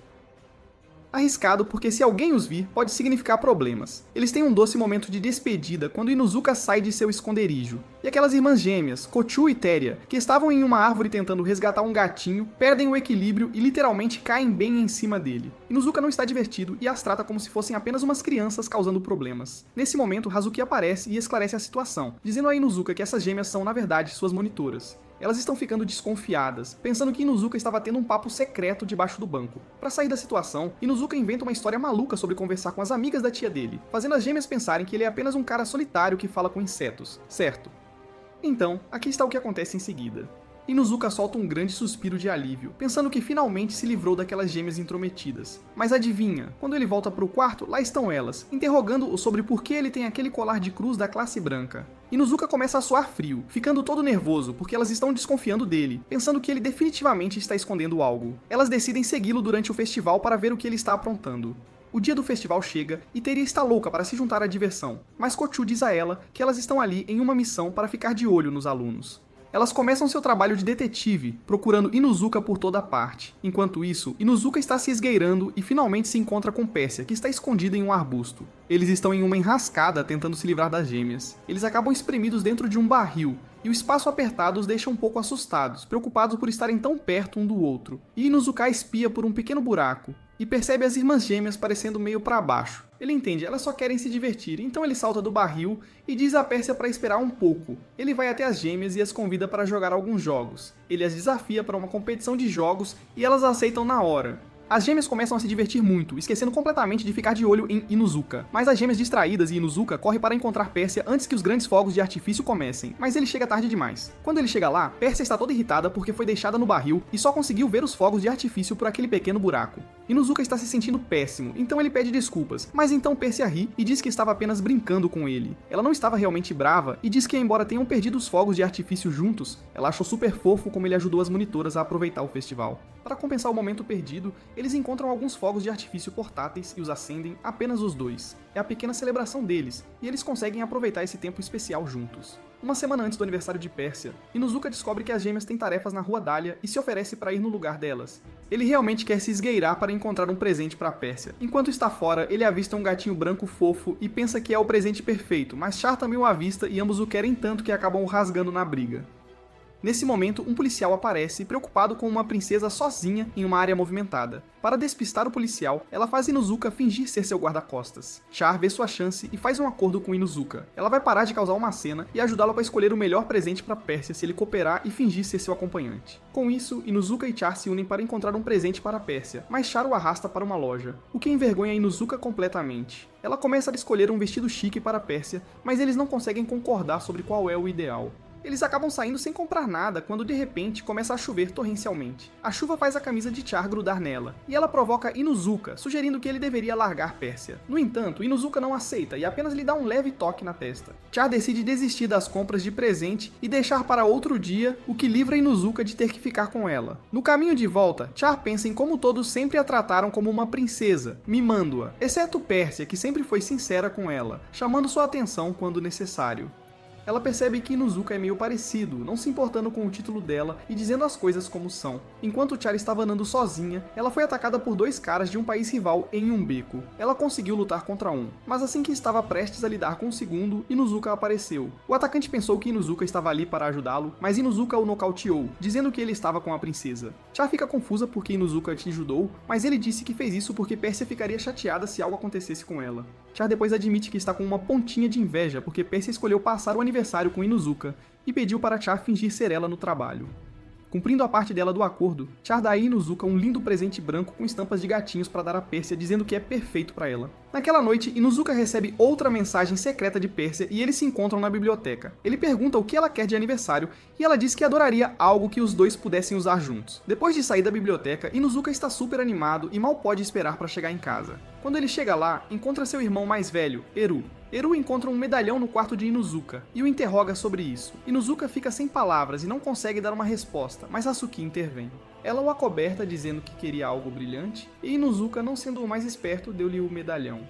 Arriscado porque se alguém os vir, pode significar problemas. Eles têm um doce momento de despedida quando Inuzuka sai de seu esconderijo. E aquelas irmãs gêmeas, Kochu e Teria, que estavam em uma árvore tentando resgatar um gatinho, perdem o equilíbrio e literalmente caem bem em cima dele. Inuzuka não está divertido e as trata como se fossem apenas umas crianças causando problemas. Nesse momento, Hazuki aparece e esclarece a situação, dizendo a Inuzuka que essas gêmeas são, na verdade, suas monitoras. Elas estão ficando desconfiadas, pensando que Inuzuka estava tendo um papo secreto debaixo do banco. Para sair da situação, Inuzuka inventa uma história maluca sobre conversar com as amigas da tia dele, fazendo as gêmeas pensarem que ele é apenas um cara solitário que fala com insetos, certo? Então, aqui está o que acontece em seguida. Inuzuka solta um grande suspiro de alívio, pensando que finalmente se livrou daquelas gêmeas intrometidas. Mas adivinha, quando ele volta para o quarto, lá estão elas, interrogando-o sobre por que ele tem aquele colar de cruz da classe branca. Inuzuka começa a suar frio, ficando todo nervoso porque elas estão desconfiando dele, pensando que ele definitivamente está escondendo algo. Elas decidem segui-lo durante o festival para ver o que ele está aprontando. O dia do festival chega e Teria está louca para se juntar à diversão, mas Kochu diz a ela que elas estão ali em uma missão para ficar de olho nos alunos. Elas começam seu trabalho de detetive, procurando Inuzuka por toda parte. Enquanto isso, Inuzuka está se esgueirando e finalmente se encontra com Pérsia, que está escondida em um arbusto. Eles estão em uma enrascada tentando se livrar das gêmeas. Eles acabam espremidos dentro de um barril, e o espaço apertado os deixa um pouco assustados, preocupados por estarem tão perto um do outro. E Inuzuka espia por um pequeno buraco, e percebe as irmãs gêmeas parecendo meio para baixo. Ele entende, elas só querem se divertir, então ele salta do barril e diz a Pérsia para esperar um pouco. Ele vai até as gêmeas e as convida para jogar alguns jogos. Ele as desafia para uma competição de jogos e elas aceitam na hora. As gêmeas começam a se divertir muito, esquecendo completamente de ficar de olho em Inuzuka. Mas as gêmeas distraídas e Inuzuka correm para encontrar Pérsia antes que os grandes fogos de artifício comecem, mas ele chega tarde demais. Quando ele chega lá, Pérsia está toda irritada porque foi deixada no barril e só conseguiu ver os fogos de artifício por aquele pequeno buraco. Inuzuka está se sentindo péssimo, então ele pede desculpas, mas então Pérsia ri e diz que estava apenas brincando com ele. Ela não estava realmente brava e diz que embora tenham perdido os fogos de artifício juntos, ela achou super fofo como ele ajudou as monitoras a aproveitar o festival. Para compensar o momento perdido, eles encontram alguns fogos de artifício portáteis e os acendem, apenas os dois. É a pequena celebração deles, e eles conseguem aproveitar esse tempo especial juntos. Uma semana antes do aniversário de Pérsia, Inuzuka descobre que as gêmeas têm tarefas na Rua Dália e se oferece para ir no lugar delas. Ele realmente quer se esgueirar para encontrar um presente para Pérsia. Enquanto está fora, ele avista um gatinho branco fofo e pensa que é o presente perfeito, mas Char também o avista e ambos o querem tanto que acabam o rasgando na briga. Nesse momento, um policial aparece, preocupado com uma princesa sozinha em uma área movimentada. Para despistar o policial, ela faz Inuzuka fingir ser seu guarda-costas. Char vê sua chance e faz um acordo com Inuzuka. Ela vai parar de causar uma cena e ajudá-lo para escolher o melhor presente para Pérsia se ele cooperar e fingir ser seu acompanhante. Com isso, Inuzuka e Char se unem para encontrar um presente para Pérsia, mas Char o arrasta para uma loja, o que envergonha Inuzuka completamente. Ela começa a escolher um vestido chique para Pérsia, mas eles não conseguem concordar sobre qual é o ideal. Eles acabam saindo sem comprar nada quando de repente começa a chover torrencialmente. A chuva faz a camisa de Char grudar nela, e ela provoca Inuzuka, sugerindo que ele deveria largar Pérsia. No entanto, Inuzuka não aceita e apenas lhe dá um leve toque na testa. Char decide desistir das compras de presente e deixar para outro dia, o que livra Inuzuka de ter que ficar com ela. No caminho de volta, Char pensa em como todos sempre a trataram como uma princesa, mimando-a, exceto Pérsia, que sempre foi sincera com ela, chamando sua atenção quando necessário. Ela percebe que Inuzuka é meio parecido, não se importando com o título dela e dizendo as coisas como são. Enquanto Char estava andando sozinha, ela foi atacada por dois caras de um país rival em um beco. Ela conseguiu lutar contra um, mas assim que estava prestes a lidar com o segundo, Inuzuka apareceu. O atacante pensou que Inuzuka estava ali para ajudá-lo, mas Inuzuka o nocauteou, dizendo que ele estava com a princesa. Char fica confusa porque Inuzuka te ajudou, mas ele disse que fez isso porque Pérsia ficaria chateada se algo acontecesse com ela. Char depois admite que está com uma pontinha de inveja porque Pérsia escolheu passar o aniversário com Inuzuka e pediu para Char fingir ser ela no trabalho. Cumprindo a parte dela do acordo, Char dá a Inuzuka um lindo presente branco com estampas de gatinhos para dar a Pérsia, dizendo que é perfeito para ela. Naquela noite, Inuzuka recebe outra mensagem secreta de Pérsia e eles se encontram na biblioteca. Ele pergunta o que ela quer de aniversário e ela diz que adoraria algo que os dois pudessem usar juntos. Depois de sair da biblioteca, Inuzuka está super animado e mal pode esperar para chegar em casa. Quando ele chega lá, encontra seu irmão mais velho, Eru. Eru encontra um medalhão no quarto de Inuzuka e o interroga sobre isso. Inuzuka fica sem palavras e não consegue dar uma resposta, mas Hazuki intervém. Ela o acoberta dizendo que queria algo brilhante e Inuzuka, não sendo o mais esperto, deu-lhe o medalhão.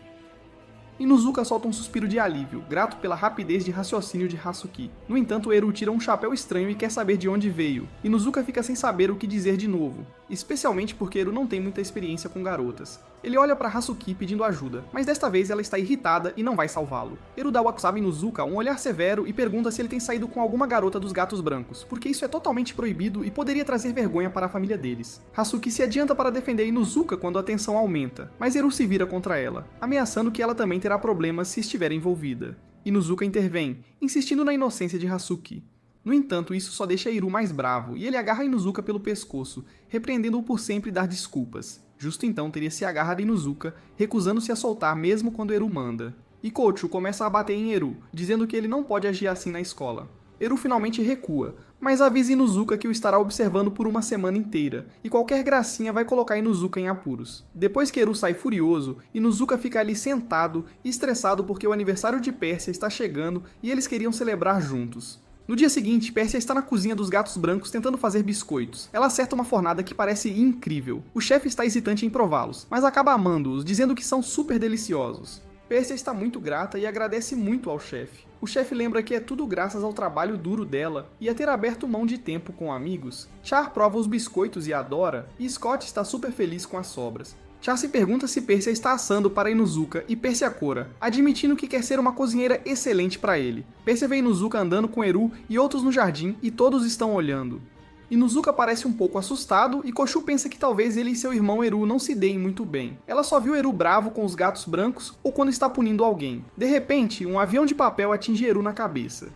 Inuzuka solta um suspiro de alívio, grato pela rapidez de raciocínio de Hazuki. No entanto, Eru tira um chapéu estranho e quer saber de onde veio. Inuzuka fica sem saber o que dizer de novo. especialmente porque Eru não tem muita experiência com garotas. Ele olha para Hazuki pedindo ajuda, mas desta vez ela está irritada e não vai salvá-lo. Eru dá ao Wasabi Inuzuka um olhar severo e pergunta se ele tem saído com alguma garota dos gatos brancos, porque isso é totalmente proibido e poderia trazer vergonha para a família deles. Hazuki se adianta para defender Inuzuka quando a tensão aumenta, mas Eru se vira contra ela, ameaçando que ela também terá problemas se estiver envolvida. Inuzuka intervém, insistindo na inocência de Hazuki. No entanto, isso só deixa Eru mais bravo, e ele agarra Inuzuka pelo pescoço, repreendendo-o por sempre dar desculpas. Justo então teria se agarrado Inuzuka, recusando-se a soltar mesmo quando Eru manda. E Kochu começa a bater em Eru, dizendo que ele não pode agir assim na escola. Eru finalmente recua, mas avisa Inuzuka que o estará observando por uma semana inteira, e qualquer gracinha vai colocar Inuzuka em apuros. Depois que Eru sai furioso, Inuzuka fica ali sentado e estressado porque o aniversário de Pérsia está chegando e eles queriam celebrar juntos. No dia seguinte, Pérsia está na cozinha dos gatos brancos tentando fazer biscoitos. Ela acerta uma fornada que parece incrível. O chefe está hesitante em prová-los, mas acaba amando-os, dizendo que são super deliciosos. Pérsia está muito grata e agradece muito ao chefe. O chefe lembra que é tudo graças ao trabalho duro dela e a ter aberto mão de tempo com amigos. Char prova os biscoitos e adora, e Scott está super feliz com as sobras. Char se pergunta se Pérsia está assando para Inuzuka e Pérsia cora, admitindo que quer ser uma cozinheira excelente para ele. Pérsia vê Inuzuka andando com Eru e outros no jardim e todos estão olhando. Inuzuka parece um pouco assustado e Kochu pensa que talvez ele e seu irmão Eru não se deem muito bem. Ela só viu Eru bravo com os gatos brancos ou quando está punindo alguém. De repente, um avião de papel atinge Eru na cabeça.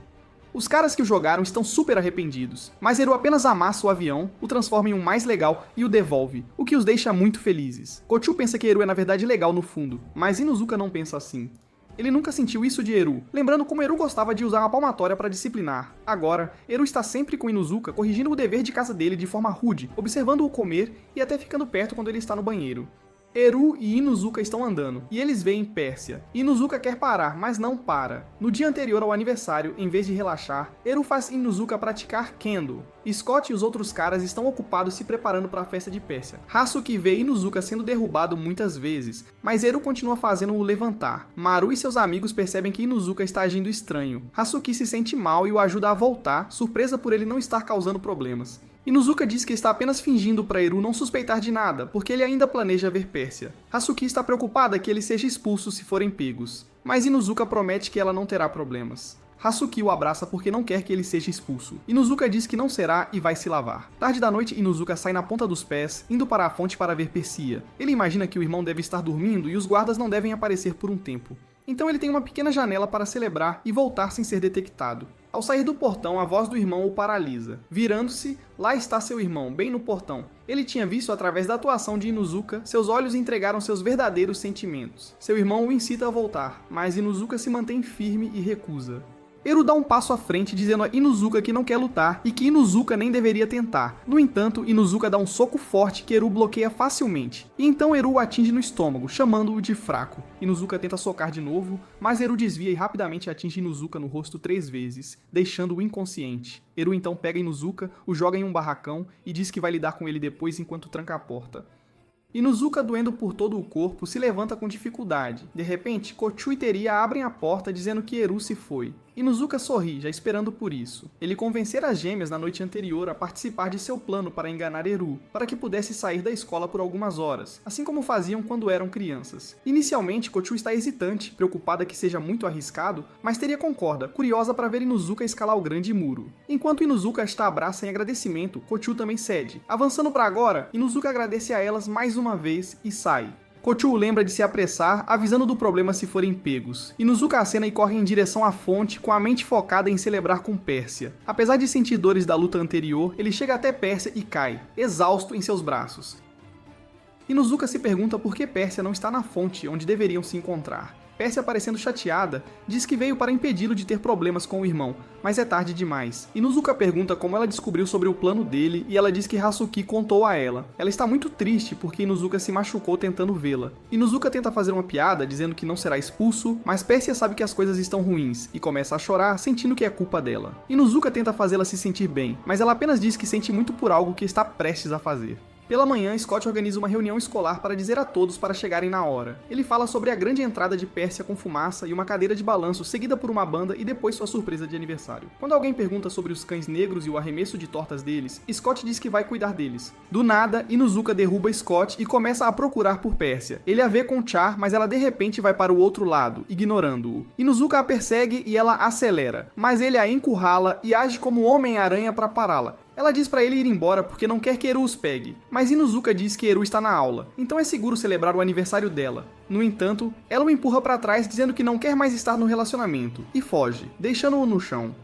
Os caras que o jogaram estão super arrependidos, mas Eru apenas amassa o avião, o transforma em um mais legal e o devolve, o que os deixa muito felizes. Kochu pensa que Eru é na verdade legal no fundo, mas Inuzuka não pensa assim. Ele nunca sentiu isso de Eru, lembrando como Eru gostava de usar uma palmatória para disciplinar. Agora, Eru está sempre com Inuzuka corrigindo o dever de casa dele de forma rude, observando-o comer e até ficando perto quando ele está no banheiro. Eru e Inuzuka estão andando, e eles veem Pérsia. Inuzuka quer parar, mas não para. No dia anterior ao aniversário, em vez de relaxar, Eru faz Inuzuka praticar Kendo. Scott e os outros caras estão ocupados se preparando para a festa de Pérsia. Hazuki vê Inuzuka sendo derrubado muitas vezes, mas Eru continua fazendo-o levantar. Maru e seus amigos percebem que Inuzuka está agindo estranho. Hazuki se sente mal e o ajuda a voltar, surpresa por ele não estar causando problemas. Inuzuka diz que está apenas fingindo para Eru não suspeitar de nada, porque ele ainda planeja ver Pérsia. Hazuki está preocupada que ele seja expulso se forem pegos, mas Inuzuka promete que ela não terá problemas. Hazuki o abraça porque não quer que ele seja expulso. Inuzuka diz que não será e vai se lavar. Tarde da noite, Inuzuka sai na ponta dos pés, indo para a fonte para ver Persia. Ele imagina que o irmão deve estar dormindo e os guardas não devem aparecer por um tempo. Então ele tem uma pequena janela para celebrar e voltar sem ser detectado. Ao sair do portão, a voz do irmão o paralisa. Virando-se, lá está seu irmão, bem no portão. Ele tinha visto através da atuação de Inuzuka, seus olhos entregaram seus verdadeiros sentimentos. Seu irmão o incita a voltar, mas Inuzuka se mantém firme e recusa. Eru dá um passo à frente dizendo a Inuzuka que não quer lutar e que Inuzuka nem deveria tentar. No entanto, Inuzuka dá um soco forte que Eru bloqueia facilmente. E então Eru o atinge no estômago, chamando-o de fraco. Inuzuka tenta socar de novo, mas Eru desvia e rapidamente atinge Inuzuka no rosto 3 vezes, deixando-o inconsciente. Eru então pega Inuzuka, o joga em um barracão e diz que vai lidar com ele depois enquanto tranca a porta. Inuzuka, doendo por todo o corpo, se levanta com dificuldade. De repente, Kochu e Teria abrem a porta dizendo que Eru se foi. Inuzuka sorri, já esperando por isso. Ele convencera as gêmeas na noite anterior a participar de seu plano para enganar Eru, para que pudesse sair da escola por algumas horas, assim como faziam quando eram crianças. Inicialmente, Kochu está hesitante, preocupada que seja muito arriscado, mas Teria concorda, curiosa para ver Inuzuka escalar o grande muro. Enquanto Inuzuka está abraça em agradecimento, Kochu também cede. Avançando para agora, Inuzuka agradece a elas mais uma vez e sai. Kochu lembra de se apressar, avisando do problema se forem pegos. Inuzuka acena e corre em direção à fonte, com a mente focada em celebrar com Pérsia. Apesar de sentir dores da luta anterior, ele chega até Pérsia e cai, exausto em seus braços. Inuzuka se pergunta por que Pérsia não está na fonte, onde deveriam se encontrar. Pérsia, parecendo chateada, diz que veio para impedi-lo de ter problemas com o irmão, mas é tarde demais. Inuzuka pergunta como ela descobriu sobre o plano dele e ela diz que Hazuki contou a ela. Ela está muito triste porque Inuzuka se machucou tentando vê-la. Inuzuka tenta fazer uma piada dizendo que não será expulso, mas Pérsia sabe que as coisas estão ruins e começa a chorar sentindo que é culpa dela. Inuzuka tenta fazê-la se sentir bem, mas ela apenas diz que sente muito por algo que está prestes a fazer. Pela manhã, Scott organiza uma reunião escolar para dizer a todos para chegarem na hora. Ele fala sobre a grande entrada de Pérsia com fumaça e uma cadeira de balanço seguida por uma banda e depois sua surpresa de aniversário. Quando alguém pergunta sobre os cães negros e o arremesso de tortas deles, Scott diz que vai cuidar deles. Do nada, Inuzuka derruba Scott e começa a procurar por Pérsia. Ele a vê com Char, mas ela de repente vai para o outro lado, ignorando-o. Inuzuka a persegue e ela acelera, mas ele a encurrala e age como Homem-Aranha para pará-la. Ela diz para ele ir embora porque não quer que Eru os pegue, mas Inuzuka diz que Eru está na aula, então é seguro celebrar o aniversário dela. No entanto, ela o empurra para trás dizendo que não quer mais estar no relacionamento, e foge, deixando-o no chão.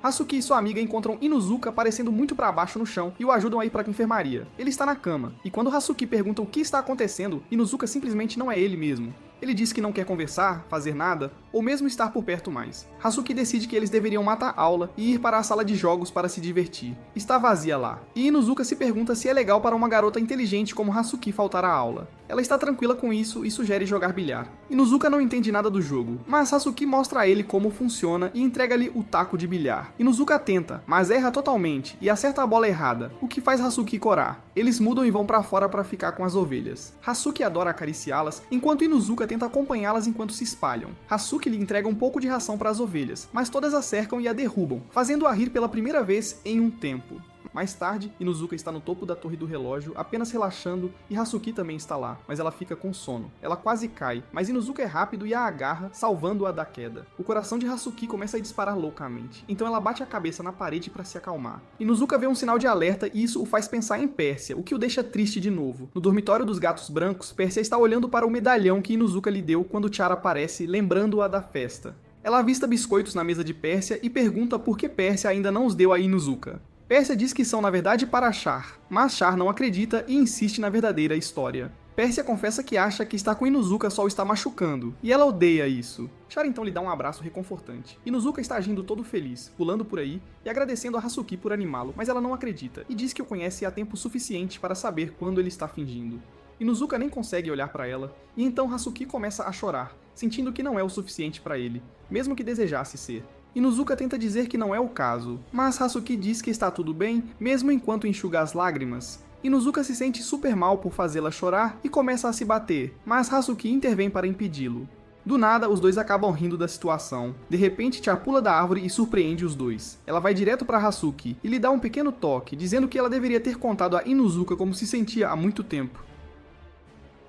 Hasuki e sua amiga encontram Inuzuka parecendo muito para baixo no chão e o ajudam a ir para a enfermaria. Ele está na cama, e quando Hasuki pergunta o que está acontecendo, Inuzuka simplesmente não é ele mesmo. Ele diz que não quer conversar, fazer nada, ou mesmo estar por perto mais. Hasuki decide que eles deveriam matar a aula e ir para a sala de jogos para se divertir. Está vazia lá. E Inuzuka se pergunta se é legal para uma garota inteligente como Hasuki faltar à aula. Ela está tranquila com isso e sugere jogar bilhar. Inuzuka não entende nada do jogo, mas Hasuki mostra a ele como funciona e entrega-lhe o taco de bilhar. Inuzuka tenta, mas erra totalmente e acerta a bola errada, o que faz Hasuki corar. Eles mudam e vão para fora para ficar com as ovelhas. Hasuki adora acariciá-las, enquanto Inuzuka tenta acompanhá-las enquanto se espalham. Hasuki lhe entrega um pouco de ração para as ovelhas, mas todas a cercam e a derrubam, fazendo-a rir pela primeira vez em um tempo. Mais tarde, Inuzuka está no topo da torre do relógio, apenas relaxando, e Hasuki também está lá, mas ela fica com sono. Ela quase cai, mas Inuzuka é rápido e a agarra, salvando-a da queda. O coração de Hasuki começa a disparar loucamente, então ela bate a cabeça na parede para se acalmar. Inuzuka vê um sinal de alerta e isso o faz pensar em Pérsia, o que o deixa triste de novo. No dormitório dos gatos brancos, Pérsia está olhando para o medalhão que Inuzuka lhe deu quando Char aparece, lembrando-a da festa. Ela avista biscoitos na mesa de Pérsia e pergunta por que Pérsia ainda não os deu a Inuzuka. Pérsia diz que são na verdade para Char, mas Char não acredita e insiste na verdadeira história. Pérsia confessa que acha que estar com Inuzuka só o está machucando, e ela odeia isso. Char então lhe dá um abraço reconfortante. Inuzuka está agindo todo feliz, pulando por aí e agradecendo a Hasuki por animá-lo, mas ela não acredita e diz que o conhece há tempo suficiente para saber quando ele está fingindo. Inuzuka nem consegue olhar para ela, e então Hasuki começa a chorar, sentindo que não é o suficiente para ele, mesmo que desejasse ser. Inuzuka tenta dizer que não é o caso, mas Hasuki diz que está tudo bem, mesmo enquanto enxuga as lágrimas. Inuzuka se sente super mal por fazê-la chorar e começa a se bater, mas Hasuki intervém para impedi-lo. Do nada, os dois acabam rindo da situação. De repente, Char pula da árvore e surpreende os dois. Ela vai direto para Hasuki e lhe dá um pequeno toque, dizendo que ela deveria ter contado a Inuzuka como se sentia há muito tempo.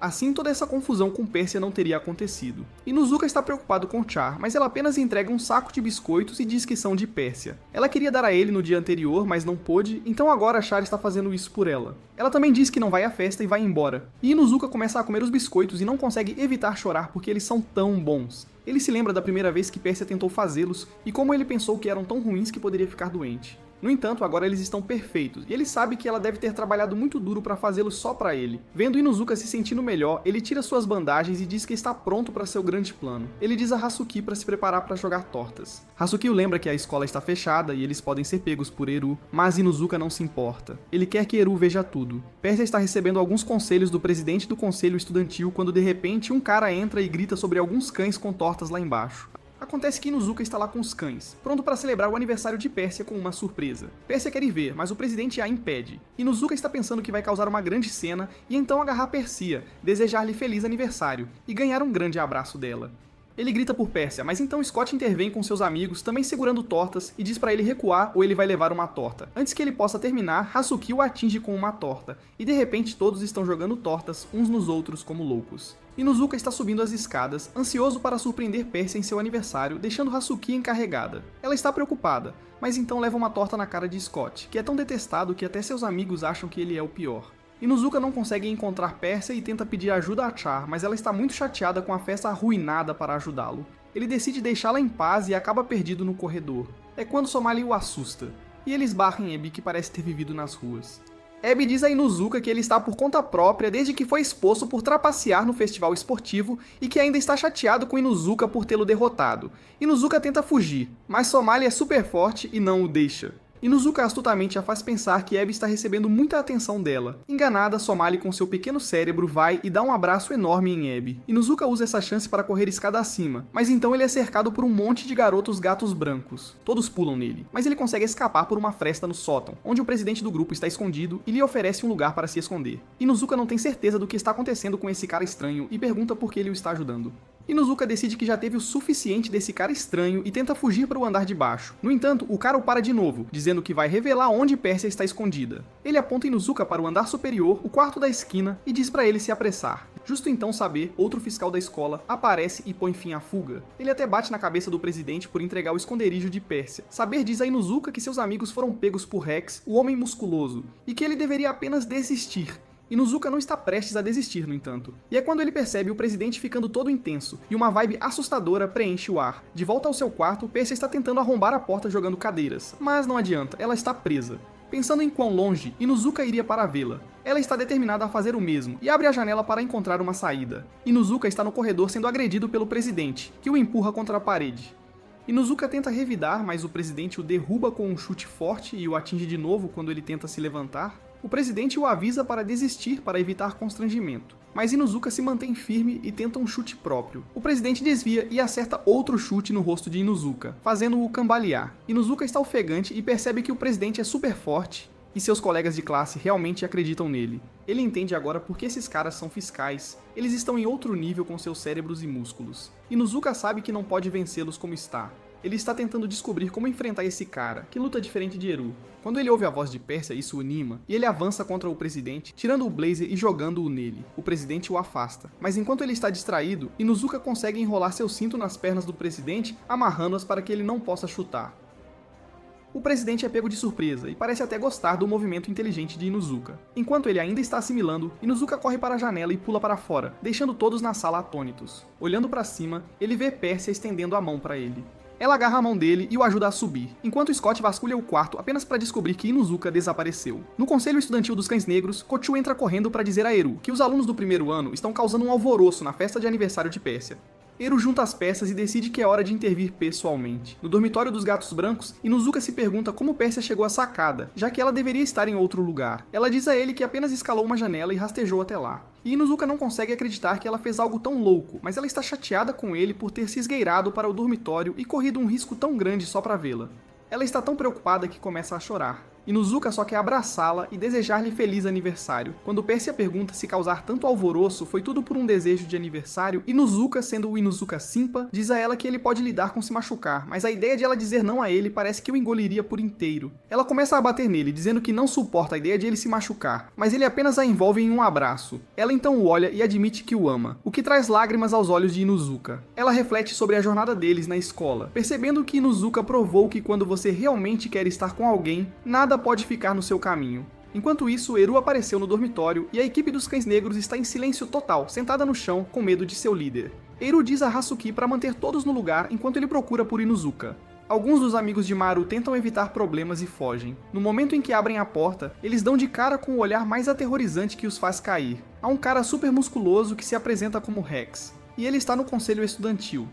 Assim, toda essa confusão com Pérsia não teria acontecido. Inuzuka está preocupado com Char, mas ela apenas entrega um saco de biscoitos e diz que são de Pérsia. Ela queria dar a ele no dia anterior, mas não pôde, então agora Char está fazendo isso por ela. Ela também diz que não vai à festa e vai embora. E Inuzuka começa a comer os biscoitos e não consegue evitar chorar porque eles são tão bons. Ele se lembra da primeira vez que Pérsia tentou fazê-los e como ele pensou que eram tão ruins que poderia ficar doente. No entanto, agora eles estão perfeitos, e ele sabe que ela deve ter trabalhado muito duro para fazê-lo só para ele. Vendo Inuzuka se sentindo melhor, ele tira suas bandagens e diz que está pronto para seu grande plano. Ele diz a Hasuki para se preparar para jogar tortas. Hasuki o lembra que a escola está fechada e eles podem ser pegos por Eru, mas Inuzuka não se importa. Ele quer que Eru veja tudo. Pérsia está recebendo alguns conselhos do presidente do conselho estudantil quando de repente um cara entra e grita sobre alguns cães com tortas lá embaixo. Acontece que Inuzuka está lá com os cães, pronto para celebrar o aniversário de Pérsia com uma surpresa. Pérsia quer ir ver, mas o presidente a impede. Inuzuka está pensando que vai causar uma grande cena e então agarrar Persia, desejar-lhe feliz aniversário e ganhar um grande abraço dela. Ele grita por Pérsia, mas então Scott intervém com seus amigos, também segurando tortas, e diz para ele recuar ou ele vai levar uma torta. Antes que ele possa terminar, Hasuki o atinge com uma torta, e de repente todos estão jogando tortas uns nos outros como loucos. Inuzuka está subindo as escadas, ansioso para surpreender Pérsia em seu aniversário, deixando Hasuki encarregada. Ela está preocupada, mas então leva uma torta na cara de Scott, que é tão detestado que até seus amigos acham que ele é o pior. Inuzuka não consegue encontrar Pérsia e tenta pedir ajuda a Char, mas ela está muito chateada com a festa arruinada para ajudá-lo. Ele decide deixá-la em paz e acaba perdido no corredor. É quando Somali o assusta, e ele esbarra em Abby, que parece ter vivido nas ruas. Abby diz a Inuzuka que ele está por conta própria desde que foi exposto por trapacear no festival esportivo e que ainda está chateado com Inuzuka por tê-lo derrotado. Inuzuka tenta fugir, mas Somali é super forte e não o deixa. Inuzuka astutamente a faz pensar que Abby está recebendo muita atenção dela. Enganada, Somali com seu pequeno cérebro vai e dá um abraço enorme em Abby. Inuzuka usa essa chance para correr escada acima, mas então ele é cercado por um monte de garotos gatos brancos. Todos pulam nele, mas ele consegue escapar por uma fresta no sótão, onde o presidente do grupo está escondido e lhe oferece um lugar para se esconder. Inuzuka não tem certeza do que está acontecendo com esse cara estranho e pergunta por que ele o está ajudando. Inuzuka decide que já teve o suficiente desse cara estranho e tenta fugir para o andar de baixo. No entanto, o cara o para de novo, dizendo que vai revelar onde Pérsia está escondida. Ele aponta Inuzuka para o andar superior, o quarto da esquina, e diz para ele se apressar. Justo então Saber, outro fiscal da escola, aparece e põe fim à fuga. Ele até bate na cabeça do presidente por entregar o esconderijo de Pérsia. Saber diz a Inuzuka que seus amigos foram pegos por Rex, o homem musculoso, e que ele deveria apenas desistir. Inuzuka não está prestes a desistir, no entanto. E é quando ele percebe o presidente ficando todo intenso, e uma vibe assustadora preenche o ar. De volta ao seu quarto, Pérsia está tentando arrombar a porta jogando cadeiras. Mas não adianta, ela está presa. Pensando em quão longe, Inuzuka iria para vê-la. Ela está determinada a fazer o mesmo, e abre a janela para encontrar uma saída. Inuzuka está no corredor sendo agredido pelo presidente, que o empurra contra a parede. Inuzuka tenta revidar, mas o presidente o derruba com um chute forte e o atinge de novo quando ele tenta se levantar. O presidente o avisa para desistir para evitar constrangimento, mas Inuzuka se mantém firme e tenta um chute próprio. O presidente desvia e acerta outro chute no rosto de Inuzuka, fazendo-o cambalear. Inuzuka está ofegante e percebe que o presidente é super forte e seus colegas de classe realmente acreditam nele. Ele entende agora por que esses caras são fiscais. Eles estão em outro nível com seus cérebros e músculos. Inuzuka sabe que não pode vencê-los como está. Ele está tentando descobrir como enfrentar esse cara, que luta diferente de Eru. Quando ele ouve a voz de Pérsia, isso o anima, e ele avança contra o presidente, tirando o blazer e jogando-o nele. O presidente o afasta. Mas enquanto ele está distraído, Inuzuka consegue enrolar seu cinto nas pernas do presidente, amarrando-as para que ele não possa chutar. O presidente é pego de surpresa e parece até gostar do movimento inteligente de Inuzuka. Enquanto ele ainda está assimilando, Inuzuka corre para a janela e pula para fora, deixando todos na sala atônitos. Olhando para cima, ele vê Pérsia estendendo a mão para ele. Ela agarra a mão dele e o ajuda a subir, enquanto Scott vasculha o quarto apenas para descobrir que Inuzuka desapareceu. No conselho estudantil dos Cães Negros, Kochu entra correndo para dizer a Eru que os alunos do primeiro ano estão causando um alvoroço na festa de aniversário de Pérsia. Eru junta as peças e decide que é hora de intervir pessoalmente. No dormitório dos Gatos Brancos, Inuzuka se pergunta como Pérsia chegou à sacada, já que ela deveria estar em outro lugar. Ela diz a ele que apenas escalou uma janela e rastejou até lá. E Inuzuka não consegue acreditar que ela fez algo tão louco, mas ela está chateada com ele por ter se esgueirado para o dormitório e corrido um risco tão grande só para vê-la. Ela está tão preocupada que começa a chorar. Inuzuka só quer abraçá-la e desejar-lhe feliz aniversário. Quando Pérsia pergunta se causar tanto alvoroço foi tudo por um desejo de aniversário, Inuzuka, sendo o Inuzuka Simpa, diz a ela que ele pode lidar com se machucar, mas a ideia de ela dizer não a ele parece que o engoliria por inteiro. Ela começa a bater nele, dizendo que não suporta a ideia de ele se machucar, mas ele apenas a envolve em um abraço. Ela então o olha e admite que o ama, o que traz lágrimas aos olhos de Inuzuka. Ela reflete sobre a jornada deles na escola, percebendo que Inuzuka provou que quando você realmente quer estar com alguém, nada pode ficar no seu caminho. Enquanto isso, Eru apareceu no dormitório e a equipe dos Cães Negros está em silêncio total, sentada no chão, com medo de seu líder. Eru diz a Hasuki para manter todos no lugar enquanto ele procura por Inuzuka. Alguns dos amigos de Maru tentam evitar problemas e fogem. No momento em que abrem a porta, eles dão de cara com o olhar mais aterrorizante que os faz cair. Há um cara super musculoso que se apresenta como Rex, e ele está no conselho estudantil.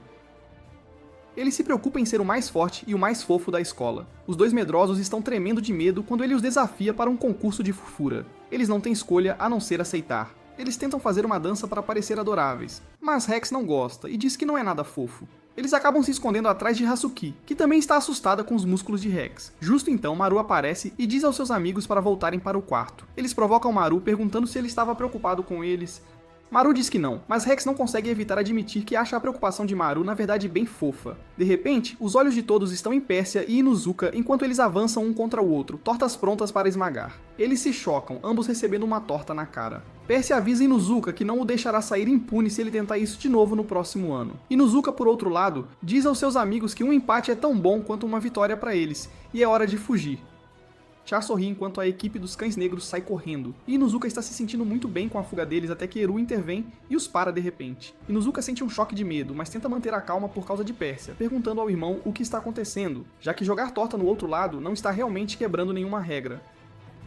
Ele se preocupa em ser o mais forte e o mais fofo da escola. Os dois medrosos estão tremendo de medo quando ele os desafia para um concurso de fofura. Eles não têm escolha a não ser aceitar. Eles tentam fazer uma dança para parecer adoráveis, mas Rex não gosta e diz que não é nada fofo. Eles acabam se escondendo atrás de Hasuki, que também está assustada com os músculos de Rex. Justo então, Maru aparece e diz aos seus amigos para voltarem para o quarto. Eles provocam Maru perguntando se ele estava preocupado com eles. Maru diz que não, mas Rex não consegue evitar admitir que acha a preocupação de Maru na verdade bem fofa. De repente, os olhos de todos estão em Pérsia e Inuzuka enquanto eles avançam um contra o outro, tortas prontas para esmagar. Eles se chocam, ambos recebendo uma torta na cara. Pérsia avisa Inuzuka que não o deixará sair impune se ele tentar isso de novo no próximo ano. Inuzuka, por outro lado, diz aos seus amigos que um empate é tão bom quanto uma vitória para eles, e é hora de fugir. Char sorri enquanto a equipe dos Cães Negros sai correndo, e Inuzuka está se sentindo muito bem com a fuga deles até que Eru intervém e os para de repente. Inuzuka sente um choque de medo, mas tenta manter a calma por causa de Pérsia, perguntando ao irmão o que está acontecendo, já que jogar torta no outro lado não está realmente quebrando nenhuma regra.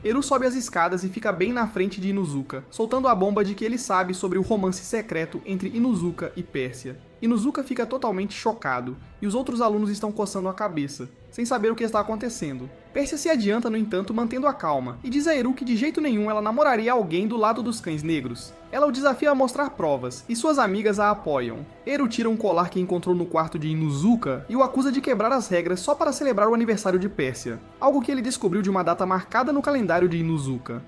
Eru sobe as escadas e fica bem na frente de Inuzuka, soltando a bomba de que ele sabe sobre o romance secreto entre Inuzuka e Pérsia. Inuzuka fica totalmente chocado, e os outros alunos estão coçando a cabeça. sem saber o que está acontecendo. Pérsia se adianta, no entanto, mantendo a calma, e diz a Eru que de jeito nenhum ela namoraria alguém do lado dos cães negros. Ela o desafia a mostrar provas, e suas amigas a apoiam. Eru tira um colar que encontrou no quarto de Inuzuka e o acusa de quebrar as regras só para celebrar o aniversário de Pérsia, algo que ele descobriu de uma data marcada no calendário de Inuzuka.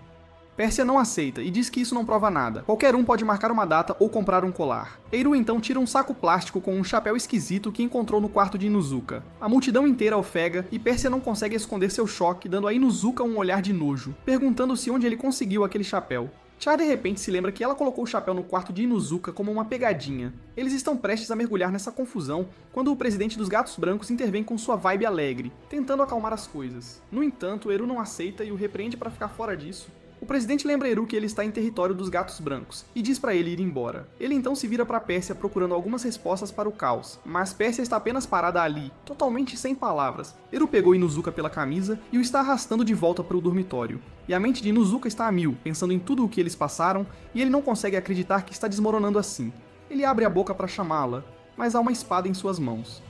Pérsia não aceita e diz que isso não prova nada. Qualquer um pode marcar uma data ou comprar um colar. Eru então tira um saco plástico com um chapéu esquisito que encontrou no quarto de Inuzuka. A multidão inteira ofega e Pérsia não consegue esconder seu choque, dando a Inuzuka um olhar de nojo, perguntando-se onde ele conseguiu aquele chapéu. Char de repente se lembra que ela colocou o chapéu no quarto de Inuzuka como uma pegadinha. Eles estão prestes a mergulhar nessa confusão quando o presidente dos Gatos Brancos intervém com sua vibe alegre, tentando acalmar as coisas. No entanto, Eru não aceita e o repreende para ficar fora disso. O presidente lembra Eru que ele está em território dos Gatos Brancos e diz para ele ir embora. Ele então se vira para Pérsia procurando algumas respostas para o caos, mas Pérsia está apenas parada ali, totalmente sem palavras. Eru pegou Inuzuka pela camisa e o está arrastando de volta para o dormitório. E a mente de Inuzuka está a mil, pensando em tudo o que eles passaram, e ele não consegue acreditar que está desmoronando assim. Ele abre a boca para chamá-la, mas há uma espada em suas mãos.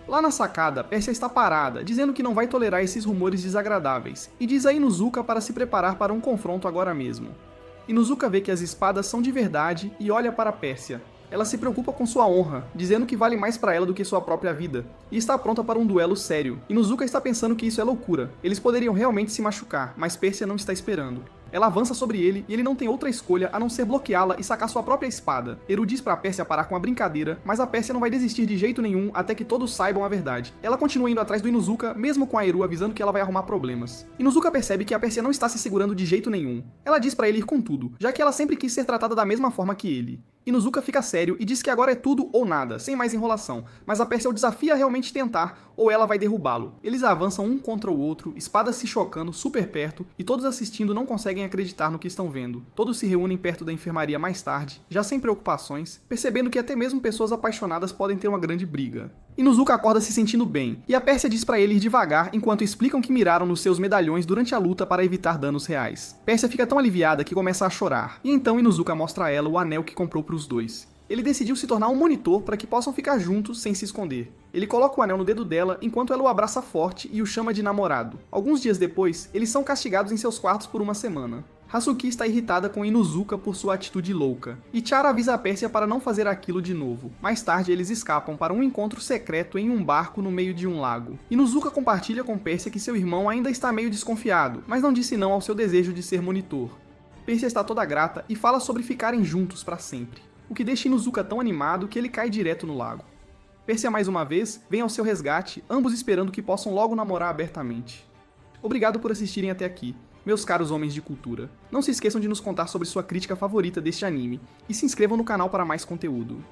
Lá na sacada, Pérsia está parada, dizendo que não vai tolerar esses rumores desagradáveis, e diz a Inuzuka para se preparar para um confronto agora mesmo. Inuzuka vê que as espadas são de verdade e olha para Pérsia. Ela se preocupa com sua honra, dizendo que vale mais para ela do que sua própria vida, e está pronta para um duelo sério. Inuzuka está pensando que isso é loucura. Eles poderiam realmente se machucar, mas Pérsia não está esperando. Ela avança sobre ele e ele não tem outra escolha a não ser bloqueá-la e sacar sua própria espada. Eru diz pra Pérsia parar com a brincadeira, mas a Pérsia não vai desistir de jeito nenhum até que todos saibam a verdade. Ela continua indo atrás do Inuzuka, mesmo com a Eru avisando que ela vai arrumar problemas. Inuzuka percebe que a Pérsia não está se segurando de jeito nenhum. Ela diz pra ele ir com tudo, já que ela sempre quis ser tratada da mesma forma que ele. Inuzuka fica sério e diz que agora é tudo ou nada, sem mais enrolação, mas a Pérsia o desafia a realmente tentar, ou ela vai derrubá-lo. Eles avançam um contra o outro, espadas se chocando super perto, e todos assistindo não conseguem acreditar no que estão vendo. Todos se reúnem perto da enfermaria mais tarde, já sem preocupações, percebendo que até mesmo pessoas apaixonadas podem ter uma grande briga. Inuzuka acorda se sentindo bem, e a Pérsia diz pra ele ir devagar enquanto explicam que miraram nos seus medalhões durante a luta para evitar danos reais. Pérsia fica tão aliviada que começa a chorar, e então Inuzuka mostra a ela o anel que comprou para os dois. Ele decidiu se tornar um monitor para que possam ficar juntos sem se esconder. Ele coloca o anel no dedo dela enquanto ela o abraça forte e o chama de namorado. Alguns dias depois, eles são castigados em seus quartos por uma semana. Hasuki está irritada com Inuzuka por sua atitude louca, e Chara avisa a Pérsia para não fazer aquilo de novo. Mais tarde, eles escapam para um encontro secreto em um barco no meio de um lago. Inuzuka compartilha com Pérsia que seu irmão ainda está meio desconfiado, mas não disse não ao seu desejo de ser monitor. Pérsia está toda grata e fala sobre ficarem juntos para sempre, o que deixa Inuzuka tão animado que ele cai direto no lago. Pérsia mais uma vez vem ao seu resgate, ambos esperando que possam logo namorar abertamente. Obrigado por assistirem até aqui, meus caros homens de cultura. Não se esqueçam de nos contar sobre sua crítica favorita deste anime, e se inscrevam no canal para mais conteúdo.